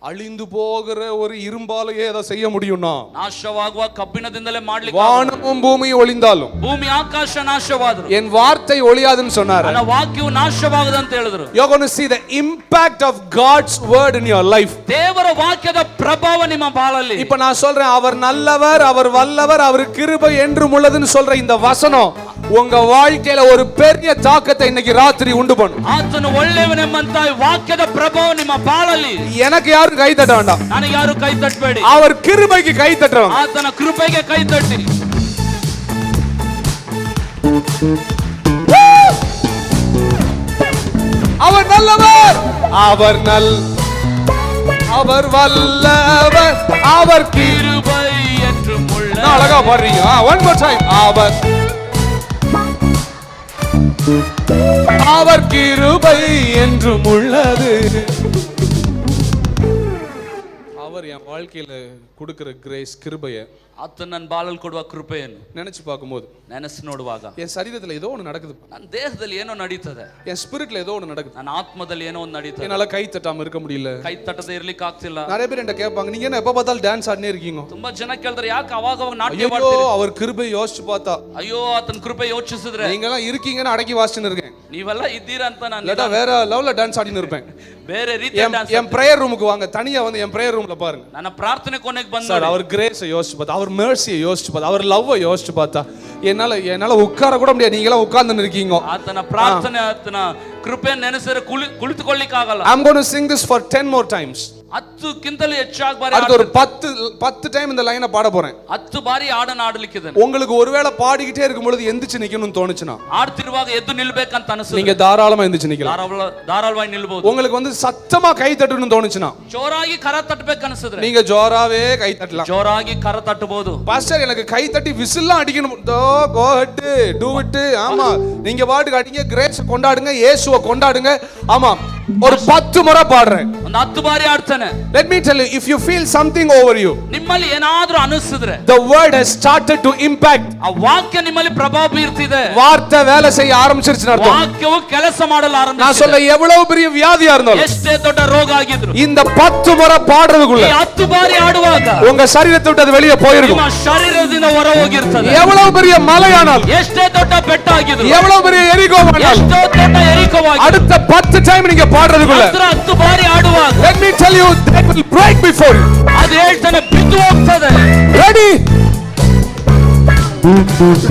அழிந்து போகிற ஒரு இரும்பாலேயே அதை செய்ய முடியும்னா ನಾಶವಾಗುವ ಕಬ್ಬಿಣದಿಂದಲೇ ಮಾಡ್ಲಿಕ್ಕೆ வானமும் பூமியும் ஒளிந்தாலும் ಭೂಮಿ ಆಕಾಶ ನಾಶವಾದ್ರು என் வார்த்தை ஒளியாதுன்னு சொன்னாரு. ನನ್ನ ವಾಕ್ಯವು ನಾಶವಾಗದು ಅಂತ ಹೇಳಿದ್ರು. You're going to see the impact of God's word in your life. ದೇವರ ವಾಕ್ಯದ ಪ್ರಭಾವ ನಿಮ್ಮ ಬಾಳಲ್ಲಿ. இப்ப நான் சொல்றேன், அவர் நல்லவர், அவர் வல்லவர், அவர் கிருபை என்றும் உள்ளதுன்னு சொல்ற இந்த வசனம் உங்க வாழ்க்கையில ஒரு பெரிய தாக்கத்தை இன்னைக்கு ராத்திரி உண்டு பண்ணும். ಆತನು ಒಳ್ಳೆಯವನೆಂಬಂತ ವಾಕ್ಯದ ಪ್ರಭಾವ ನಿಮ್ಮ ಬಾಳಲ್ಲಿ. எனக்கு யாரும் கை தட்ட வேண்டாம், ನನಗೆ ಯಾರು ಕೈ ತಟ್ಟಬೇಡಿ, அவர் கிருபைக்கு கை தட்டுறவங்க. ಆತನ ಕೃಪೆಗೆ ಕೈ ತಟ್ಟಿ. அவர் நல்லவர், அவர் அவர் வல்லவர், அவர் கிருபை என்றும் உள்ளது. அழகா பாடுறீங்க. One more time. அவர் கிருபை என்றும் உள்ளது. அவர் என் வாழ்க்கையில கொடுக்கிற கிரேஸ், கிருபையை ಆತ ನನ್ನ ಬಾಳಲ್ಲಿ ಕೊಡುವ ಕೃಪೆಯನ್ನು நினைச்சு பார்க்கும்போது, ನೆನೆಸಿ ನೋಡುವಾಗ என் சரீரத்துல ஏதோ ஒன்று நடக்குது, ನನ್ನ ದೇಹದಲ್ಲಿ ಏನೋ ನಡೀತದೆ, என் ஸ்பிரிட்ல ஏதோ ஒன்று நடக்குது. ನನ್ನ ಆತ್ಮದಲ್ಲಿ ಏನೋ ಒಂದು ನಡೀತದೆ. என்னால கை தட்டாம இருக்க முடியல. ಕೈ ತಟ್ಟದೆ ಇರ್ಲಿಕ್ಕೆ ಆಗ್ತಿಲ್ಲ. நிறைய பேர் என்கிட்ட கேட்பாங்க, நீங்க என்ன எப்ப பார்த்தாலும் டான்ஸ் ஆடினே இருக்கீங்க? ತುಂಬಾ ಜನ ಕೇಳ್ತಾರೆ, ಯಾಕೆ ಅವಾಗ ನಾಟ್ಯ ஐயோ, ಮಾಡ್ತೀರಿ? அவர் கிருபை யோசிச்சு பார்த்தா, ಅಯ್ಯೋ ಆತನ ಕೃಪೆ ಯೋಚಿಸಿದ್ರೆ நீங்க எல்லாம் இருக்கீங்கன்னு அடக்கி வாசிச்சுன்னு இருக்கேன். ನೀವೆಲ್ಲ ಇದ್ದೀರಾ ಅಂತ ನಾನು இல்லாட்டா வேற லெவல்ல டான்ஸ் ஆடினு இருப்பேன். ಬೇರೆ ರೀತಿಯ டான்ஸ். என் பிரேயர் ரூமுக்கு வாங்க, தனியா வந்து என் பிரேயர் ரூம்ல பாருங்க. ನನ್ನ ಪ್ರಾರ್ಥನೆ ಕೊನೆಗೆ ಬಂದ சார், அவர் கிரேஸை யோசிச்சு பார்த்தா, அவர் மெர்சியை யோசிச்சு பார்த்தா, அவர் லவ்வை யோசிச்சு பார்த்தா, என்னால உட்கார கூட முடியாது. நீங்க எல்லாம் உட்கார்ந்து இருக்கீங்க. ಆತನ ಪ್ರಾರ್ಥನೆ, ಆತನ ಕೃಪೆ ನೆನೆಸಿದ್ರೆ ಕುಳಿತುಕೊಳ್ಳಿಕ್ಕೆ ಆಗಲ್ಲ. I'm going to sing this for 10 more times. 10ಕ್ಕಿಂತಲೂ ಹೆಚ್ಚಾಗಿ ಬಾರಿ அடுத்து ஒரு 10 டைம் இந்த லைனை பாட போறேன். 10 ಬಾರಿ ಹಾಡನ್ನ ಆಡಲಿಕ್ಕಿದೆ. உங்களுக்கு ஒருவேளை பாடிக்கிட்டே இருக்கும் பொழுது எந்திரிச்சு நிக்கணும்னு தோணுச்சுனா, ಆಡ್ತಿರುವಾಗ ಎದ್ದು ನಿಲ್ಬೇಕಂತ ಅನಿಸುತ್ತೆ, நீங்க தாராளமா எந்திரிச்சு நிக்கலாம். ಧಾರಾಳವಾಗಿ ನಿಲ್ಬಹುದು. உங்களுக்கு வந்து சத்தமா கை தட்டணும்னு தோணுச்சுனா, ಜೋರಾಗಿ ಕರ ತಟ್ಟಬೇಕು ಅನಿಸಿದ್ರೆ நீங்க ஜோராவே கை தட்டலாம். ಜೋರಾಗಿ ಕರ ತಟ್ಟಬಹುದು. பாஸ்டர், எனக்கு கை தட்டி விசில்லாம் அடிக்கணும். கோ ஹெட் டு இட். ஆமா, நீங்க பாட்டுக்கு அடிங்க, கிரேஸ் கொண்டாடுங்க, இயேசுவை கொண்டாடுங்க. ஆமா, ஒரு 10 முறை பாடுறேன். ಒಂದು 10 ಬಾರಿ ಆಡ್ತಾನೆ. Let me tell you, if you feel something over you, ನಿಮ್ಮಲ್ಲಿ ಏನಾದರೂ ಅನಿಸಿದ್ರೆ, the word has started to impact. ಆ ವಾಕ್ಯ ನಿಮ್ಮಲ್ಲಿ ಪ್ರಭಾವ ಬೀರ್ತಿದೆ. வார்த்தை வேலை செய்ய ஆரம்பிச்சிருச்சுன்னு அர்த்தம். ವಾಕ್ಯವು ಕೆಲಸ ಮಾಡಲು ಆರಂಭಿಸಿದೆ. நான் சொல்ல, எவ்வளவு பெரிய வியாதியா இருந்தாலும், ಎಷ್ಟೇ ದೊಡ್ಡ ರೋಗ ಆಗಿದ್ರು, இந்த 10 முறை பாடுறதுக்குள்ள 10 ಬಾರಿ ಆಡುವಾಗ உங்க சரீரத்தை விட்டு அது வெளியே போயிருக்கும். ನಿಮ್ಮ ಶರೀರದಿಂದ ಹೊರ ಹೋಗಿರ್ತದೆ. எவ்வளவு பெரிய மலையானாலும், ಎಷ್ಟೇ ದೊಡ್ಡ ಬೆಟ್ಟ ಆಗಿದ್ರು, எவ்வளவு பெரிய எரிகோவானாலும், ಎಷ್ಟೋ ದೊಡ್ಡ ಎರಿಕವಾಗಿ அடுத்த 10 டைம் நீங்க பாடுறதுக்குள்ள, 10 ಬಾರಿ ಆಡುವಾಗ, let me tell you, that will break before you. ಅದು ಹೇಳ್ತಾನೆ ಬಿದ್ದು ಹೋಗ್ತದೆ. Ready?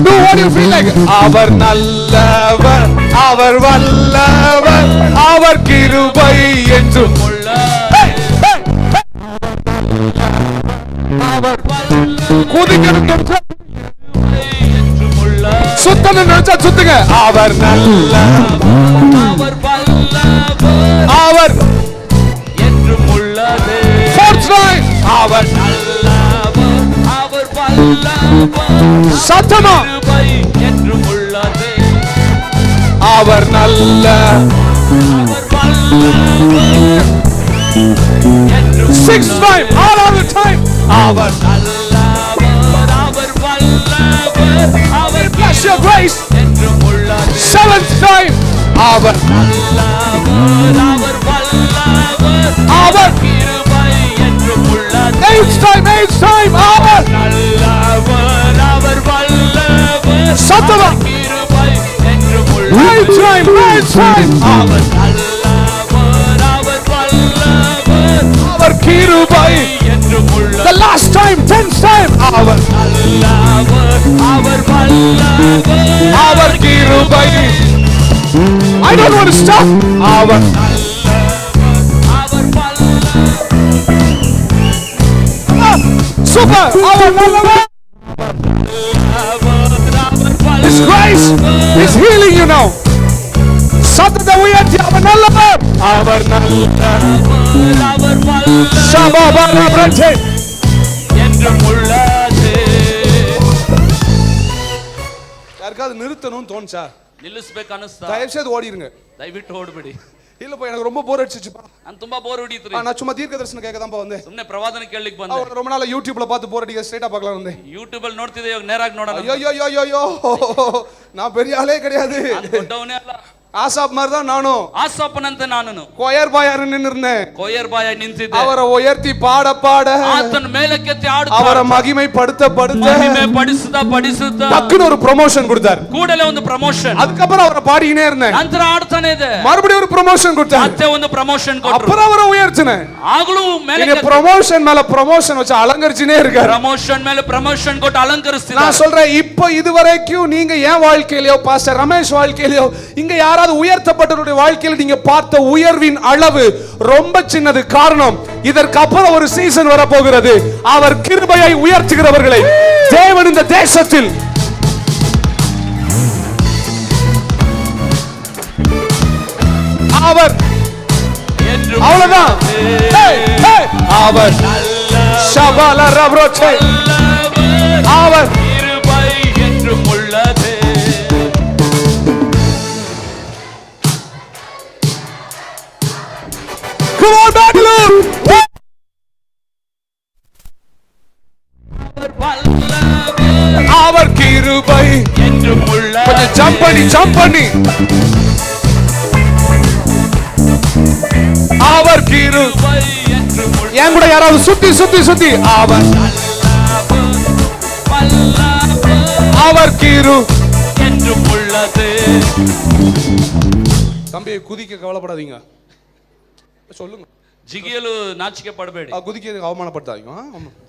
Do what you feel like. அவர் நல்லவர், அவர் வல்லவர், அவர் கிருபை என்றும் அவர் குதிக்கணும். சுத்தணும் நினைச்சா சுத்துங்க. அவர் நல்லவர், அவர் வல்லவர், அவர் என்றும் உள்ளது. fourth line, அவர் நல்லவர், அவர் வல்லவர், சத்தமா, கிருபை என்றும் உள்ளது. அவர் நல்ல, அவர் வல்லவர் என்றும் sixth time, all of the time, அவர் நல்லவர், அவர் வல்லவர், அவர் bless your grace. என்றும் உள்ளது. seventh time, அவர் நல்லவர், அவர் வல்லவர், அவர் கிருபை என்றும் உள்ளது. eighth time, அவர் நல்லவர், அவர் வல்லவர், சத்தமா, கிருபை என்றும் உள்ளது. ninth time, அவர் நல்லவர், அவர் வல்லவர், அவர் கிருபை என்றும் உள்ளது. the last time, 10th time, அவர் நல்லவர், அவர் வல்லவர், அவர் கிருபை. I don't want to stop. அவர் அவர் வல்லவர், super, அவர் நல்லவர். His grace is healing you now. சத்தத்தை உயர்த்தி, அவர் நல்லவர், அவர் நல்லவர், அவர் வல்லவர் சபாபாரா பிரச்சே. என்றும் உள்ளது. யாருக்காவது நிறுத்தணும்னு தோணுச்சா? ನಿಲ್ಲಿಸಬೇಕು ಅನಿಸ್ತಾ? தயவு செய்து ஓடிடுங்க. ದಯವಿಟ್ಟು ಓಡಬೇಡಿ. இல்லப்பா, எனக்கு ரொம்ப போர் அடிச்சிச்சுப்பா. ನಾನು ತುಂಬಾ ಬೋರ್ ಹೊಡೀತ್ರಿ. நான் சும்மா தீர்க்க தரிசனம் கேட்க தான் வந்தேன். ಸುಮ್ಮನೆ ಪ್ರವಾದನೆ ಕೇಳಲಿಕ್ಕೆ ಬಂದೆ. அவர் ரொம்ப நாளா யூடியூப்ல பார்த்து போர் அடிக்க ஸ்ட்ரைட்டா பார்க்கலாம் வந்தேன். ಯೂಟ್ಯೂಬ್ ಅಲ್ಲಿ ನೋಡ್ತಿದ್ದೆ, ಇವಾಗ ನೇರಾಗಿ ನೋಡೋಣ. ஐயோ நான் பெரிய ஆளே கிடையாது. ನಾನು ದೊಡ್ಡವನೇ ಅಲ್ಲ. ಆಸಾಪ್ ಮಾರ್ದ ನಾನು ಆಸಾಪನಂತೆ ನಾನು ಕೊಯರ್ ಬಾಯ್ ನಿನ್ನಿರ್ನೆ ಕೊಯರ್ ಬಾಯ ನಿಂತಿದ್ದೆ. ಅವರ ಉಯರ್ತಿ ಪಾಡ ಪಾಡ ಆತನ ಮೇಲಕ್ಕೆತ್ತಿ ಆಡುತ್ತಾ ಅವರ ಮಹಿಮೆ ಪடுத்த மகிமை படுசுதா டக்குன்னு ஒரு ப்ரமோஷன் கொடுத்தார். ಕೂಡಲೇ ಒಂದು ಪ್ರಮೋಷನ್. அதுக்கப்புறம் அவரை பாடினே இருந்தேன். ನಂತರ ಆಡ್ತಾನೆ ಇದೆ. மறுபடியும் ஒரு ப்ரமோஷன் கொடுத்தார். ಮತ್ತೆ ಒಂದು ಪ್ರಮೋಷನ್ ಕೊಟ್ಟರು. அப்புறம் அவரை உயர்த்தினே. ಆಗಲೂ ಮೇಲೆ நீங்க ப்ரமோஷன் மேல ப்ரமோஷன் வச்சு அலங்கரிச்சினே இருக்காரு. ಪ್ರಮೋಷನ್ ಮೇಲೆ ಪ್ರಮೋಷನ್ ಕೊಟ್ಟು ಅಲಂಕರಿಸ್ತಿದ್ದಾರೆ. நான் சொல்றேன் இப்போ இதுவரைக்கும் நீங்க ஏன் வாழ்க்கையிலயோ பாஸ்டர் ரமேஷ் வாழ்க்கையிலயோ இங்க யாராவது உயர்த்தப்பட்டவருடைய வாழ்க்கையில நீங்க பார்த்த உயர்வின் அளவு ரொம்ப சின்னது. காரணம் இதற்கு அப்புறம் ஒரு சீசன் வர போகிறது. அவர் கிருபையை உயர்த்துகிறவர்களை தேவன் இந்த தேசத்தில் அவர் அவ்வளவுதான். அவர் ஷபால ரப்ரோச்சே அவர் கிருபை என்றும் உள்ளது. Come on Bangalore. அவர் கிருபை என்றும் உள்ளது. கொஞ்சம் ஜம்ப் பண்ணி அவர் கிருபை என்றும் உள்ளது. என் கூட யாராவது சுத்தி அவர் அவர் கிரு என்றும் உள்ளது. தம்பி குதிக்க கவலைப்படாதீங்க, சொல்லுங்க. ಜಿಗಿಯಲು ನಾಚಿಕೆ ಪಡಬೇಡಿ. குதிக்கிறதுக்கு அவமானப்படுத்தாதீங்க.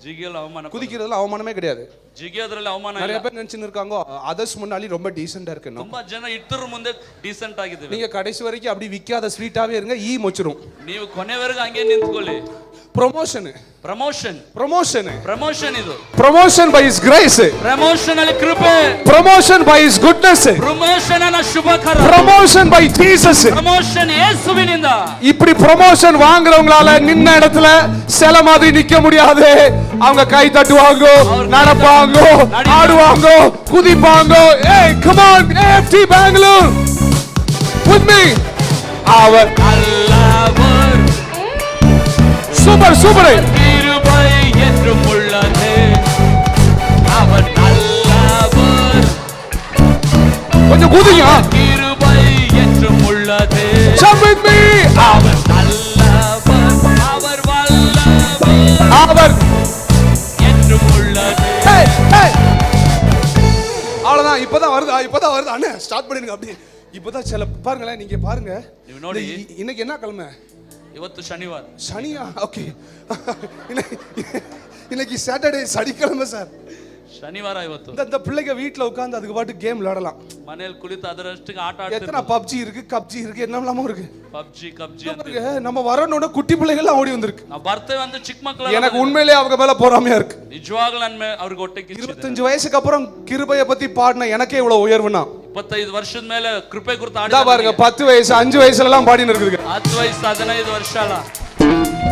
ಜಿಗಿಯಲು ಅವಮಾನ. குதிக்கிறதுல அவமானமே கிடையாது. ಜಿಗಿಯೋದ್ರಲ್ಲಿ ಅವಮಾನ நிறைய ಇಲ್ಲ. பேர் நினைச்சுன்னு இருக்காங்க அதர்ஸ் முன்னாடி ரொம்ப டீசெண்டா இருக்கணும். ತುಂಬಾ ಜನ ಇಟ್ಟರ ಮುಂದೆ ಡೀಸೆಂಟ್ ಆಗಿದ್ದೀವಿ. நீங்க கடைசி வரைக்கும் அப்படி விக்காத ஸ்வீட்டாவே இருங்க, ஈ மொச்சிரும். ನೀವು ಕೊನೆವರೆಗೂ ಹಂಗೆ ನಿಂತ್ಕೊಳ್ಳಿ. ಪ್ರಮೋಷನ್ ಇದು promotion by his grace, promotion ಅಲ್ಲಿ ಕೃಪೆ, promotion by his goodness, promotion ಅನ್ನ ಶುಭಕರ, ಪ್ರಮೋಷನ್ ಬೈ ಜೀಸಸ್, ಪ್ರಮೋಷನ್ ಯೇಸುವಿನಿಂದ. இப்படி ப்ரமோஷன் வாங்குறவங்களால நின்ன இடத்துல சில மாதிரி நிக்க முடியாது. அவங்க கை தட்டுவாங்க, நடப்பாங்க, ஆடுவாங்க, குதிப்பாங்க. ஏய் come on AFT Bangalore with me. அவர் அல்லவர் சூப்பர் கிருபை என்றும் உள்ளது. அவர் நல்லவர், கொஞ்சம் குதிங்க. கிருபை என்றும் உள்ளது. Jump with me. அவர் நல்லவர், அவர் வல்லவர், அவர் என்றும் உள்ளது. அவ்வளவுதான். இப்பதான் வருது அண்ணே, ஸ்டார்ட் பண்ணிடுங்க. அப்படி இப்பதான் சில பாருங்களேன், நீங்க பாருங்க. ನೀವು ನೋಡಿ, இன்னைக்கு என்ன கிழமை? ಇವತ್ತು ಶನಿವಾರ. சனியா? ஓகே. இன்னைக்கு சாட்டர்டே, சனிக்கிழமை சார். ಶನಿವಾರ ಇವತ್ತು. இந்த பிள்ளைங்க வீட்ல உட்கார்ந்து அதுக்கு பாட்டு கேம் விளையாடலாம். ಮನೆಯಲ್ಲಿ ಕುಳಿತು ಅದರಷ್ಟಕ್ಕೆ ಆಟ ಆಡ್ತಾರೆ. எத்தனை பப்ஜி இருக்கு, கப்ஜி இருக்கு, என்னெல்லாமோ இருக்கு. ಪಬ್ಜಿ பாருங்க, நம்ம வரணும்னா குட்டி பிள்ளைகள் ஓடி வந்திருக்கு. ನಾವು ಬರ್ತೇವೆ ಅಂತ ಚಿಕ್ಕ ಮಕ್ಕಳು. எனக்கு உண்மையிலேயே அவங்க மேல பொறாமையா இருக்கு. ನಿಜವಾಗ್ಲೂ ನನ್ನ ಮೇಲೆ ಅವ್ರಿಗೆ ಹೊಟ್ಟೆ ಕಿಚ್ಚು. 25 வயசுக்கு அப்புறம் கிருபையை பத்தி பாடின எனக்கே இவ்வளவு உயர்வுனா, 25 ವರ್ಷದ ಮೇಲೆ ಕೃಪೆ ಕುರಿತು ஆடி பாருங்க. 10 வயசு 5 வயசுல எல்லாம் பாடின இருக்குதுங்க. 10 ವಯಸ್ಸು 15 ವರ್ಷ ಅಲ್ಲ.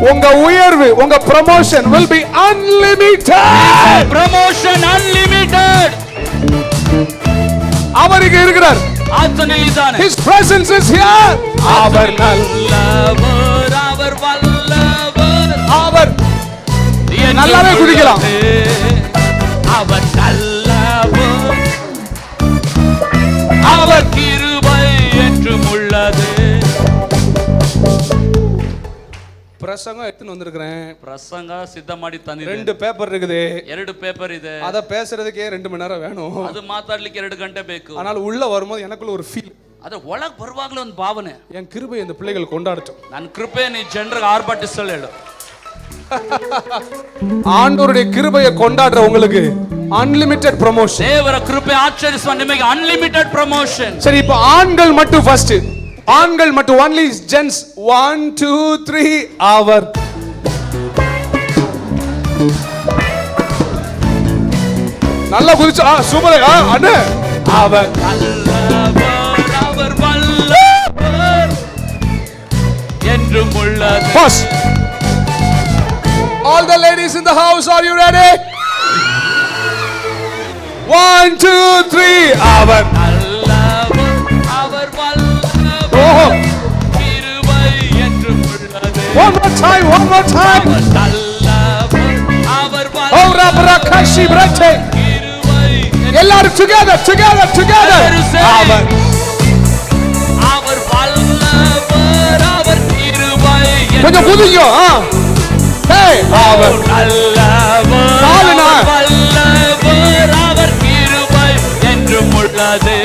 உங்க உயர்வு, உங்க promotion will be unlimited. Promotion unlimited. அவர் இங்க இருக்கிறார். ಆತನೇ ಇದ್ದಾನೆ. His presence is here. அவர் நல்லவர், அவர் வல்லவர், அவர் நல்லாவே குதிக்கலாம். அவர் நல்லவர், அவர் கிருபை என்றும் உள்ளது. பிரசங்கம் எடுத்துன்னு வந்திருக்கிறேன். பிரசங்க ಸಿದ್ಧ ಮಾಡಿ ತಂದಿದ್ದೇನೆ. 2 பேப்பர் இருக்குது. 2 பேப்பர் ಇದೆ. அத பேசுறதுக்கே 2 மணி நேரம் வேணும். ಅದು ಮಾತಾಡ್ಲಿಕ್ಕೆ 2 ಗಂಟೆ ಬೇಕು. ஆனால் உள்ள வரும்போது எனக்குள்ள ஒரு ஃபீல். ಅದ್ರ ಒಳಗೆ ಬರುವಾಗಲೇ ಒಂದು ಭಾವನೆ, என் கிருபை இந்த பிள்ளைகள் கொண்டாடட்டும். ನನ್ನ ಕೃಪೆ ನೀ ಜನರಿಗೆ ಆರ್ಭಟಿಸಲು ಹೇಳು. ஆண்டவருடைய கிருபையை கொண்டாடுற உங்களுக்கு அன்லிமிட்டெட் ப்ரமோஷன். ದೇವರ ಕೃಪೆ ಆಚರಿಸುವ ನಿಮಗೆ ಅನ್ಲಿಮಿಟೆಡ್ ಪ್ರಮೋಷನ್. சரி, இப்போ ஆண்கள் மட்டும் ஃபர்ஸ்ட். ஆண்கள் மட்டும், only gents. 1 2 3. அவர் நல்லா குதிச்சு. சூப்பர் அண்ணே. அவர் நல்லவர், அவர் வல்லவர் என்றும் உள்ளது. First. All the ladies in the house, are you ready? 1 2 3. அவர் நல்லவர், அவர் வல்லவர், கிருபை என்றும் உள்ளது. One more time. அவர் நல்லவர், அவர் Oh, வல்லவர், Rabrakashi Brate. கிருபை எல்லாரும் together. அவர் வல்லவர் அவர் கிருபை கொஞ்சம் குதிங்க. அவர் நல்லவர் அவர் வல்லவர் அவர் கிருபை என்றும் உள்ளது.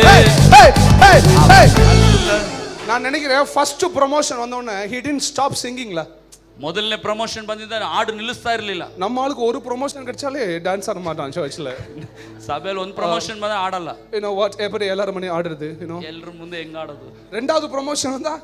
நான் நினைக்கிறேன் ஃபர்ஸ்ட் ப்ரொமோஷன் வந்த உடனே he didn't stop singingல. ಮೊದಲನೇ ಪ್ರಮೋಷನ್ ಬಂದಿದ್ದ ಹಾಡು ನಿಲ್ಲಿಸ್ತಾ ಇರಲಿಲ್ಲ. நம்ம ஆளுக்கு ஒரு ப்ரொமோஷன் கிடைச்சாலே டான்ஸ் ஆட மாட்டான் சர்ச்ல. ಸಭೆಯಲ್ಲಿ ಒಂದು ಪ್ರಮೋಷನ್ ಬಂದ್ರೆ ಆಡಲ್ಲ. you know what எப்படி எல்லாரும் மணி ஆடுறது you know ಎಲ್ಲರ ಮುಂದೆ ಹೆಂಗ ಆಡೋದು. ரெண்டாவது ப்ரொமோஷன் வந்தா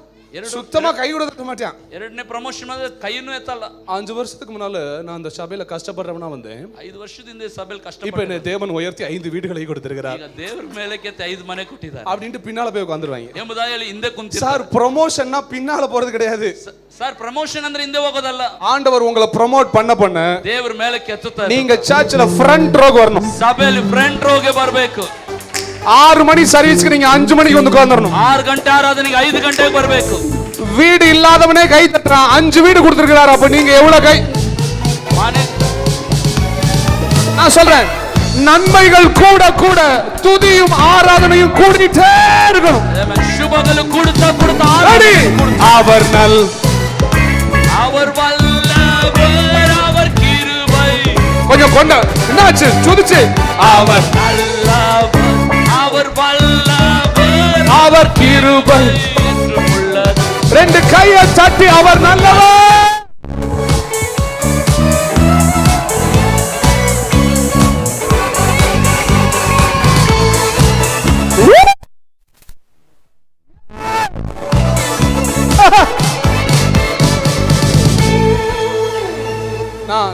சுத்தமா கை கூட தட்ட மாட்டான். ಎರಡನೇ ಪ್ರಮೋಷನ್ ಬಂದ್ರೆ ಕೈಯನ್ನು ಎತ್ತಲ್ಲ. 5 வருஷத்துக்கு முன்னால நான் அந்த சபையில கஷ்டப்படுறவனா வந்தேன். 5 ವರ್ಷದಿಂದ ಸಭೆಯಲ್ಲಿ ಕಷ್ಟ. இப்போ என்ன தேவன் உயர்த்தி 5 வீடுகளை கொடுத்திருக்கிறார். ಈಗ ದೇವರ ಮೇಲೆ ಕೆತ್ತಿ 5 ಮನೆ ಕೊಟ್ಟಿದ್ದಾರೆ. அப்படினு பின்னால போய் உட்கார்ந்துருவாங்க. ಎಂಬುದಾಗಿ ಹಿಂದೆ ಕುಂತಿರ್ತಾರೆ. சார் ப்ரமோஷன்னா பின்னால போறது கிடையாது. சார் ಪ್ರಮೋಷನ್ ಅಂದ್ರೆ ಹಿಂದೆ ಹೋಗೋದಲ್ಲ. ஆண்டவர் உங்களை ப்ரமோட் பண்ண ದೇವರ ಮೇಲೆ ಕೆತ್ತುತ್ತಾರೆ. நீங்க சர்ச்ல ஃப்ரண்ட் ரோக்கு வரணும். ಸಭೆಯಲ್ಲಿ ಫ್ರಂಟ್ ರೋಗೆ ಬರಬೇಕು. 6 மணி சர்வீஸ்க்கு நீங்க 5 மணிக்கு வந்து உட்கார்ந்துறணும். 6 ಗಂಟೆ ಆರಾಧನೆಗೆ 5 ಗಂಟೆಗೆ ಬರಬೇಕು. வீடு இல்லாதவனே கை தட்டறான். 5 வீடு கொடுத்திருக்காரு. அப்ப நீங்க எவ்வளவு கை? நான் சொல்றேன் நன்மைகள் கூட கூட துதியும் ஆராதனையும் கூடிட்டே இருக்கணும். ಶುಭಗಳು ಕೂಡುತ್ತಾ அவர் அவர் வல்லவர் அவர் கிருபை. கொஞ்சம் கொண்ட என்னாச்சு சுதிச்சு அவர் நல்லவர் அவர் வல்லவர் அவர் கிருபை என்றும் உள்ளது. 2 கையை தட்டி அவர் நல்லவர்.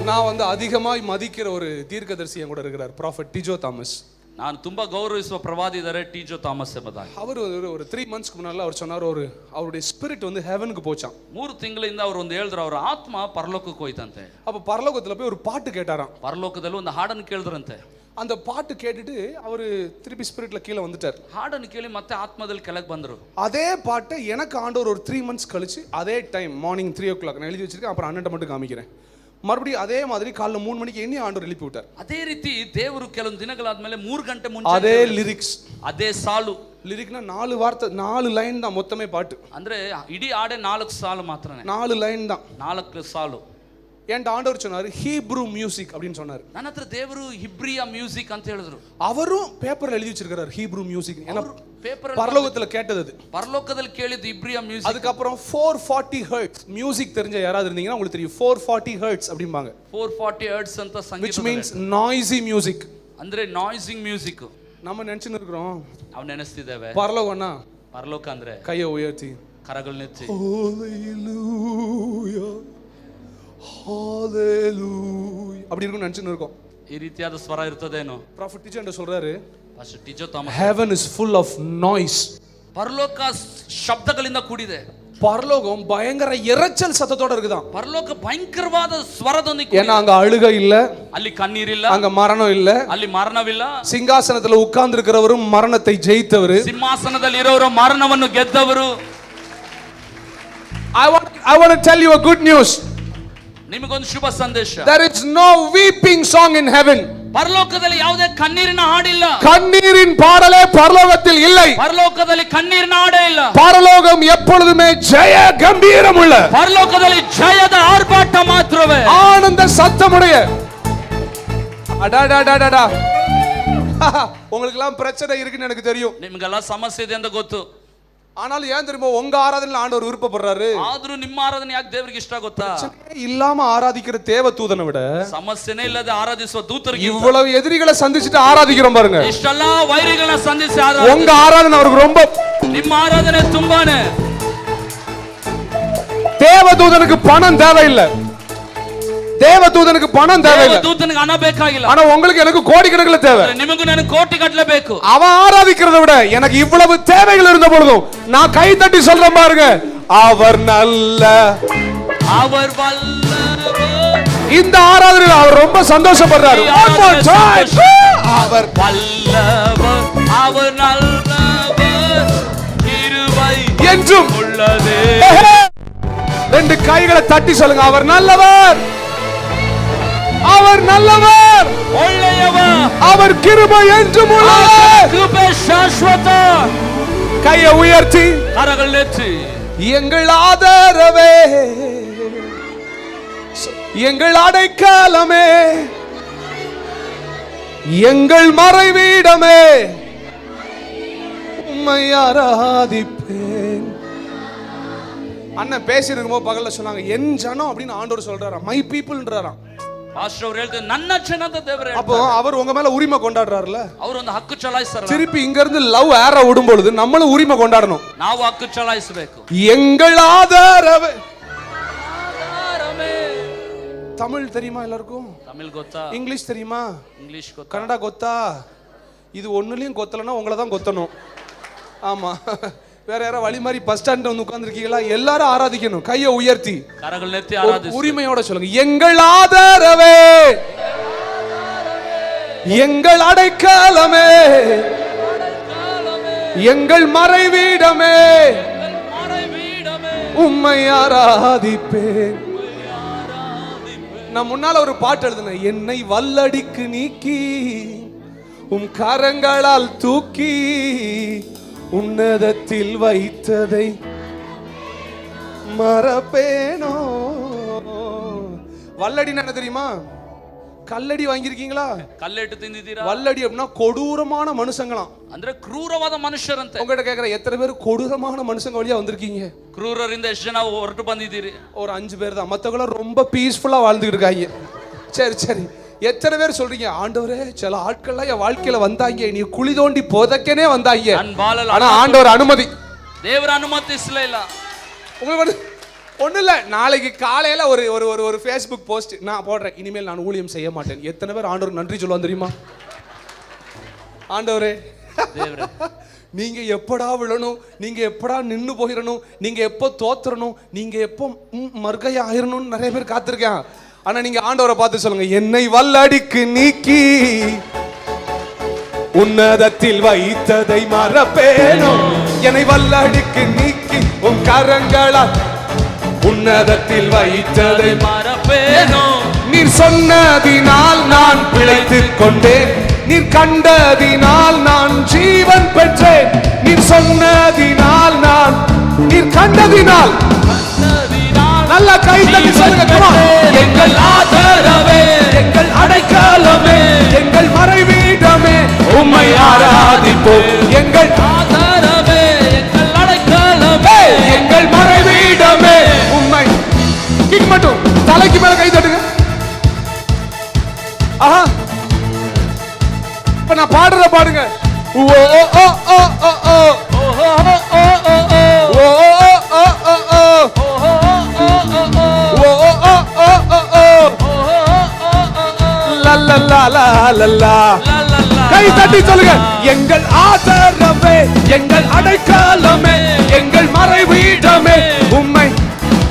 நான் வந்து அதிகமாய் மதிக்கிற ஒரு தீர்க்கதரிசி என் கூட இருக்கிறார். Prophet Tijo Thomas. ನಾನು ತುಂಬಾ ಗೌರವಿಸುವ ಪ್ರವಾದಿ ಇದ್ದಾರೆ ಟಿಜೋ ಥಾಮಸ್ ಎಂಬುದಾಗಿ. அவர் ஒரு 3 ಮಂತ್ಸ್க்கு முன்னால அவர் சொன்னார் அவருடைய ஸ்பிரிட் வந்து ஹெவனுக்கு போச்சாம். 3 ತಿಂಗಳಿಂದ ಅವರು ಒಂದು ಹೇಳಿದ್ರು ಅವರ ಆತ್ಮ ಪರಲೋಕಕ್ಕೆ ಹೋಯ್ತಂತೆ. அப்ப பரலோகத்துல போய் ஒரு பாட்டு கேட்டாராம். ಪರಲೋಕದಲ್ಲಿ ಒಂದು ಹಾಡನ್ನು ಕೇಳಿದ್ರಂತೆ. அந்த பாட்டு கேட்டுட்டு அவர் திருப்பி ஸ்பிரிட்ல கீழே வந்துட்டார். ಹಾಡನ್ನು ಕೇಳಿ ಮತ್ತೆ ಆತ್ಮದಲ್ಲಿ ಕೆಳಗೆ ಬಂದರು. அதே பாட்டை எனக்கு ஆண்டவர் ஒரு 3 ಮಂತ್ಸ್ கழிச்சு அதே டைம் மார்னிங் 3 o'clock நான் எழுதி வச்சிருக்கேன். அப்புறம் 12 மட்டும் காமிக்கிறேன். மறுபடியும் அதே மாதிரி காலைல 3 மணிக்கு என்ன ஆண்டவர் எழுப்பி விட்டார். ಅದೇ ರೀತಿ ದೇವರು ಕೆಲವೊಂದು ದಿನಗಳಾದ್ಮೇಲೆ 3 ಗಂಟೆ ಮುಂಚೆ அதே லிரிக்ஸ் ಅದೇ ಸಾಲು. லிரிக்னா 4 வார்த்தை 4 லைன் தான் மொத்தமே பாட்டு. ಅಂದ್ರೆ ಇಡೀ ಹಾಡೆ 4 ಸಾಲು ಮಾತ್ರನೇ. 4 லைன் தான் 4 ಸಾಲು. என்கிட்ட ஆண்டவர் சொன்னாரு ஹீப்ரூ மியூசிக் அப்படின்னு சொன்னாரு. ನನ್ನ ಹತ್ರ ದೇವರು ಹಿಬ್ರಿಯ ಮ್ಯೂಸಿಕ್ ಅಂತ ಹೇಳಿದ್ರು. அவரும் பேப்பர்ல எழுதி வச்சிருக்காரு ஹீப்ரூ மியூசிக். ஏன்னா பேப்பர் பரலோகத்துல கேட்டது அது. பரலோகத்தில் கேளிது இப்ரியா மியூசிக். அதுக்கு அப்புறம் 440 ஹெர்ட்ஸ் மியூசிக் தெரிஞ்ச யாராவது இருந்தீங்கன்னா உங்களுக்கு தெரியும் 440 ஹெர்ட்ஸ் அப்படிம்பாங்க. 440 ஹெர்ட்ஸ் ಅಂತ ಸಂಗೀತ. which means noisy music. ಅಂದ್ರೆ ನಾಯ್ಸಿಂಗ್ ಮ್ಯೂಸಿಕ್. நம்ம நினைச்சிட்டு இருக்கோம். ನಾವು ನೆನೆಸ್ತಿದ್ದೇವೆ பரலோகம்னா ಪರಲೋಕ ಅಂದ್ರೆ கையை உயர்த்தி ಕರಗಳನ್ನೆತ್ತಿ ஹalleluya ஹalleluya அப்படி இருக்கும் நினைச்சிட்டு இருக்கோம். ಈ ರೀತಿಯಾದ ಸ್ವರ ಇರ್ತದೇನೋ. ப்ராஃபட் டிஜோ என்ன சொல்றாரு? Pastor Tijo Thomas, heaven is full of noise. ಪರಲೋಕ ಶಬ್ದಗಳಿಂದ ಕೂಡಿದೆ. பரலோகம் பயங்கர இரைச்சல் சத்தத்தோட இருக்குதான். ಪರಲೋಕ ಭಯಂಕರವಾದ ಸ್ವರದೊಂದಿಗೆ. ஏன்னா அங்க அழுகை இல்ல, ಅಲ್ಲಿ ಕಣ್ಣೀರಿಲ್ಲ, அங்க மரணம் இல்ல, ಅಲ್ಲಿ ಮರಣವಿಲ್ಲ. சிங்காசனத்துல உட்கார்ந்து இருக்கிறவரும் மரணத்தை ஜெயித்தவர். ಸಿಂಹಾಸನದಲ್ಲಿ ಇರೋರು ಮರಣವನ್ನು ಗೆದ್ದವರು. I want to tell you a good news. ನಿಮಗೊಂದು ಶುಭ ಸಂದೇಶ. There is no weeping song in heaven. ಪರಲೋಕದಲ್ಲಿ ಯಾವುದೇ ಕಣ್ಣೀರಿನ ಹಾಡಿಲ್ಲ. கண்ணீரின் பாடலே பரலோகத்தில் இல்லை. ಪರಲೋಕದಲ್ಲಿ ಕಣ್ಣೀರಿನ ಹಾಡೇ ಇಲ್ಲ. பரலோகம் எப்பொழுதுமே ஜெய கம்பீரம் உள்ள, ಪರಲೋಕದಲ್ಲಿ ಜಯದ ಆರ್ಭಾಟ ಮಾತ್ರವೇ, ஆனந்த சத்தமுடைய. அடடடடடா உங்களுக்கு எல்லாம் பிரச்சனை இருக்குன்னு எனக்கு தெரியும். ನಿಮಗೆಲ್ಲ ಸಮಸ್ಯೆ ಇದೆ ಅಂತ ಗೊತ್ತು. ஆனாலும் ஏன் தெரியுமா உங்க ஆராதனையில ஆண்டவர் விருப்பப்படுறாரு? ಆದ್ರೂ ನಿಮ್ಮ ಆರಾಧನೆ ಯಾಕೆ ದೇವರಿಗೆ ಇಷ್ಟ ಗೊತ್ತಾ? இல்லாம ஆராதிக்கிற தேவ தூதனை விட ಸಮಸ್ಯೆನೇ ಇಲ್ಲದೆ ಆರಾಧಿಸುವ ದೂತರಿಗೆ இவ்வளவு எதிரிகளை சந்திச்சிட்டு ஆராதிக்கிறோம் பாருங்க. ಇಷ್ಟೆಲ್ಲ ವೈರಿಗಳನ್ನ ಸಂಧಿಸಿ உங்க ஆராதனை அவருக்கு ரொம்ப, ನಿಮ್ಮ ಆರಾಧನೆ ತುಂಬಾನೇ. தேவதூதனுக்கு பணம் தேவையில்லை, தேவதூதனுக்கு பணம் தேவையில்லை, தூதனுக்கு ಹಣ ಬೇಕಾಗಿಲ್ಲ. ஆனா உங்களுக்கு எனக்கு கோடிக்கணக்கில் தேவை. ನಿಮಗೂ ನನಗೆ ಕೋಟಿ ಗಟ್ಟಲೆ ಬೇಕು. அவன் ஆராதிக்கிறதை விட எனக்கு இவ்வளவு தேவைகள் இருந்த பொழுதும் நான் கை தட்டி சொல்றேன் பாருங்க, அவர் நல்ல, அவர் வல்லவர். இந்த ஆராதனையில் அவர் ரொம்ப சந்தோஷப்படுறாரு. அவர் வல்லவர், அவர் நல்லவர், கிருபை என்றும் உள்ளதே. 2 கைகளை தட்டி சொல்லுங்க, அவர் நல்லவர், அவர் நல்லவர், ಒಳ್ಳೆಯவர், அவர் கிருபை என்றும் உள்ளது. ಕೃಪೆ ಶಾಶ್ವತ. கையை உயர்த்தி ಕರಗಳನ್ನೆತ್ತಿ எங்கள் ஆதரவே, எங்கள் அடைக்கலமே, எங்கள் மறைவீடமே, உம்மை ஆராதிப்பேன். அண்ணன் பேசிருக்கும்போது பகல்ல சொன்னாங்க என் ஜனம் அப்படின்னு ஆண்டவர் சொல்றாராம், மை பீப்புள்ன்றாராம். ಪಾಸ್ಟರ್ ಅವರು ಹೇಳ್ತಾರೆ ನನ್ನ ಜನದ ದೇವರೇ. அப்போ அவர் உங்க மேல உரிமை கொண்டாடுறாருல, ಅವರು ಒಂದು ಹಕ್ಕು ಚಲಾಯಿಸ್ತಾರಲ್ಲ. திருப்பி இங்க இருந்து லவ் ஏற விடும் பொழுது நம்மளும் உரிமை கொண்டாடணும். ನಾವು ಹಕ್ಕು ಚಲಾಯಿಸಬೇಕು. எங்கள் ஆதரவே. தமிழ் தெரியுமா எல்லாருக்கும்? தமிழ் ಗೊತ್ತಾ? இங்கிலீஷ் தெரியுமா? இங்கிலீஷ் ಗೊತ್ತಾ? கன்னடா ಗೊತ್ತಾ? இது ஒண்ணுலயும் கொத்தலன்னா உங்களை தான் கொத்தணும். ஆமா, வேற யாரோ வழி மாதிரி பஸ் ஸ்டாண்ட் வந்து உட்கார்ந்துருக்கீங்களா? எல்லாரும் ஆராதிக்கணும், கையை உயர்த்தி கரங்களெத்தி ஆராதிச்சு உரிமையோட சொல்லுங்க, எங்கள் ஆதரவே, எங்கள் அடைக்கலமே, எங்கள் மறைவீடமே, உம்மை ஆராதிப்பேன். நான் முன்னால ஒரு பாட்டு எழுதினேன், என்னை வல்லடிக்கு நீக்கி உம் கரங்களால் தூக்கி உன்னதத்தில் வைத்ததை மறப்பேனோ. வல்லடி என்ன தெரியுமா? கல்லடி வாங்கியிருக்கீங்களா? கல்லெட்டு திந்திದ್ದೀರಾ? வல்லடி அப்படின்னா கொடூரமான மனுஷங்களாம். ಅಂದ್ರೆ ಕ್ರೂರವಾದ ಮನುಷ್ಯರಂತೆ. உங்ககிட்ட கேக்குற எத்தனை பேர் கொடூரமான மனுஷங்க வழியா வந்திருக்கீங்க? ಕ್ರೂರರಿಂದ ಎಷ್ಟು ಜನ ಹೊರಟು ಬಂದಿದ್ದೀರಿ? ஒரு 5 பேர் தான், மத்தவங்க ரொம்ப பீஸ்ஃபுல்லா வாழ்ந்துட்டு இருக்காங்க. சரி சரி, எத்தனை பேர் சொல்றீங்க ஆண்டவரே சில ஆட்கள்லாம் என் வாழ்க்கையில வந்தாங்க, நீ குழி தோண்டி புதைக்கனே வந்தாங்க, ஆனா ஆண்டவர் அனுமதி, தேவர அனுமதிசல இல்ல. உங்களுக்கு ஒண்ணு இல்ல, நாளைக்கு காலையில ஒரு ஒரு ஒரு ஒரு ஃபேஸ்புக் போஸ்ட் நான் போடுறேன், இனிமேல் நான் ஊழியம் செய்ய மாட்டேன். எத்தனை பேர் ஆண்டவருக்கு நன்றி சொல்லுவாங்க தெரியுமா? ஆண்டவரே நீங்க எப்படா விழணும், நீங்க எப்படா நின்னு போயிடணும், நீங்க எப்போ தோத்துறணும், நீங்க எப்போ மறுகையா ஆயிரணும்னு நிறைய பேர் காத்திருக்கேன். ஆனா நீங்க ஆண்டவரை பார்த்து சொல்லுங்க, என்னை வல்லடிக்கு நீக்கி உன்னதத்தில் வைத்ததை மறப்பேனோ. என்னை வல்லடிக்கு நீக்கி உன் கரங்களால் உன்னதத்தில் வைத்ததை மறப்பேனோ. நீர் சொன்னதினால் நான் பிழைத்துக் கொண்டேன், நீர் கண்டதினால் நான் ஜீவன் பெற்றேன். நீர் சொன்னதினால் நான், நீர் கண்டதினால், நல்ல கை தட்டி சொல்லுங்க, எங்கள் ஆதரவே, எங்கள் அடைக்கலமே, எங்கள் மறைவீடமே, உம்மை ஆராதிப்போம். எங்கள் ஆதரவே, எங்கள் அடைக்கலமே, எங்கள் மறைவீடமே, உம்மை. கிக் மட்டும் தலைக்கு மேல கை தட்டுங்க. ஆஹா, இப்ப நான் பாடுறத பாடுங்க. ஓ ஓ ஓ ஓ ஓ ஓ ஓ ஓ ஓ கை தட்டி சொல்லுங்க, எங்கள் ஆதரவே, எங்கள் அடைக்கலமே, எங்கள் மறைவீடமே, உம்மை.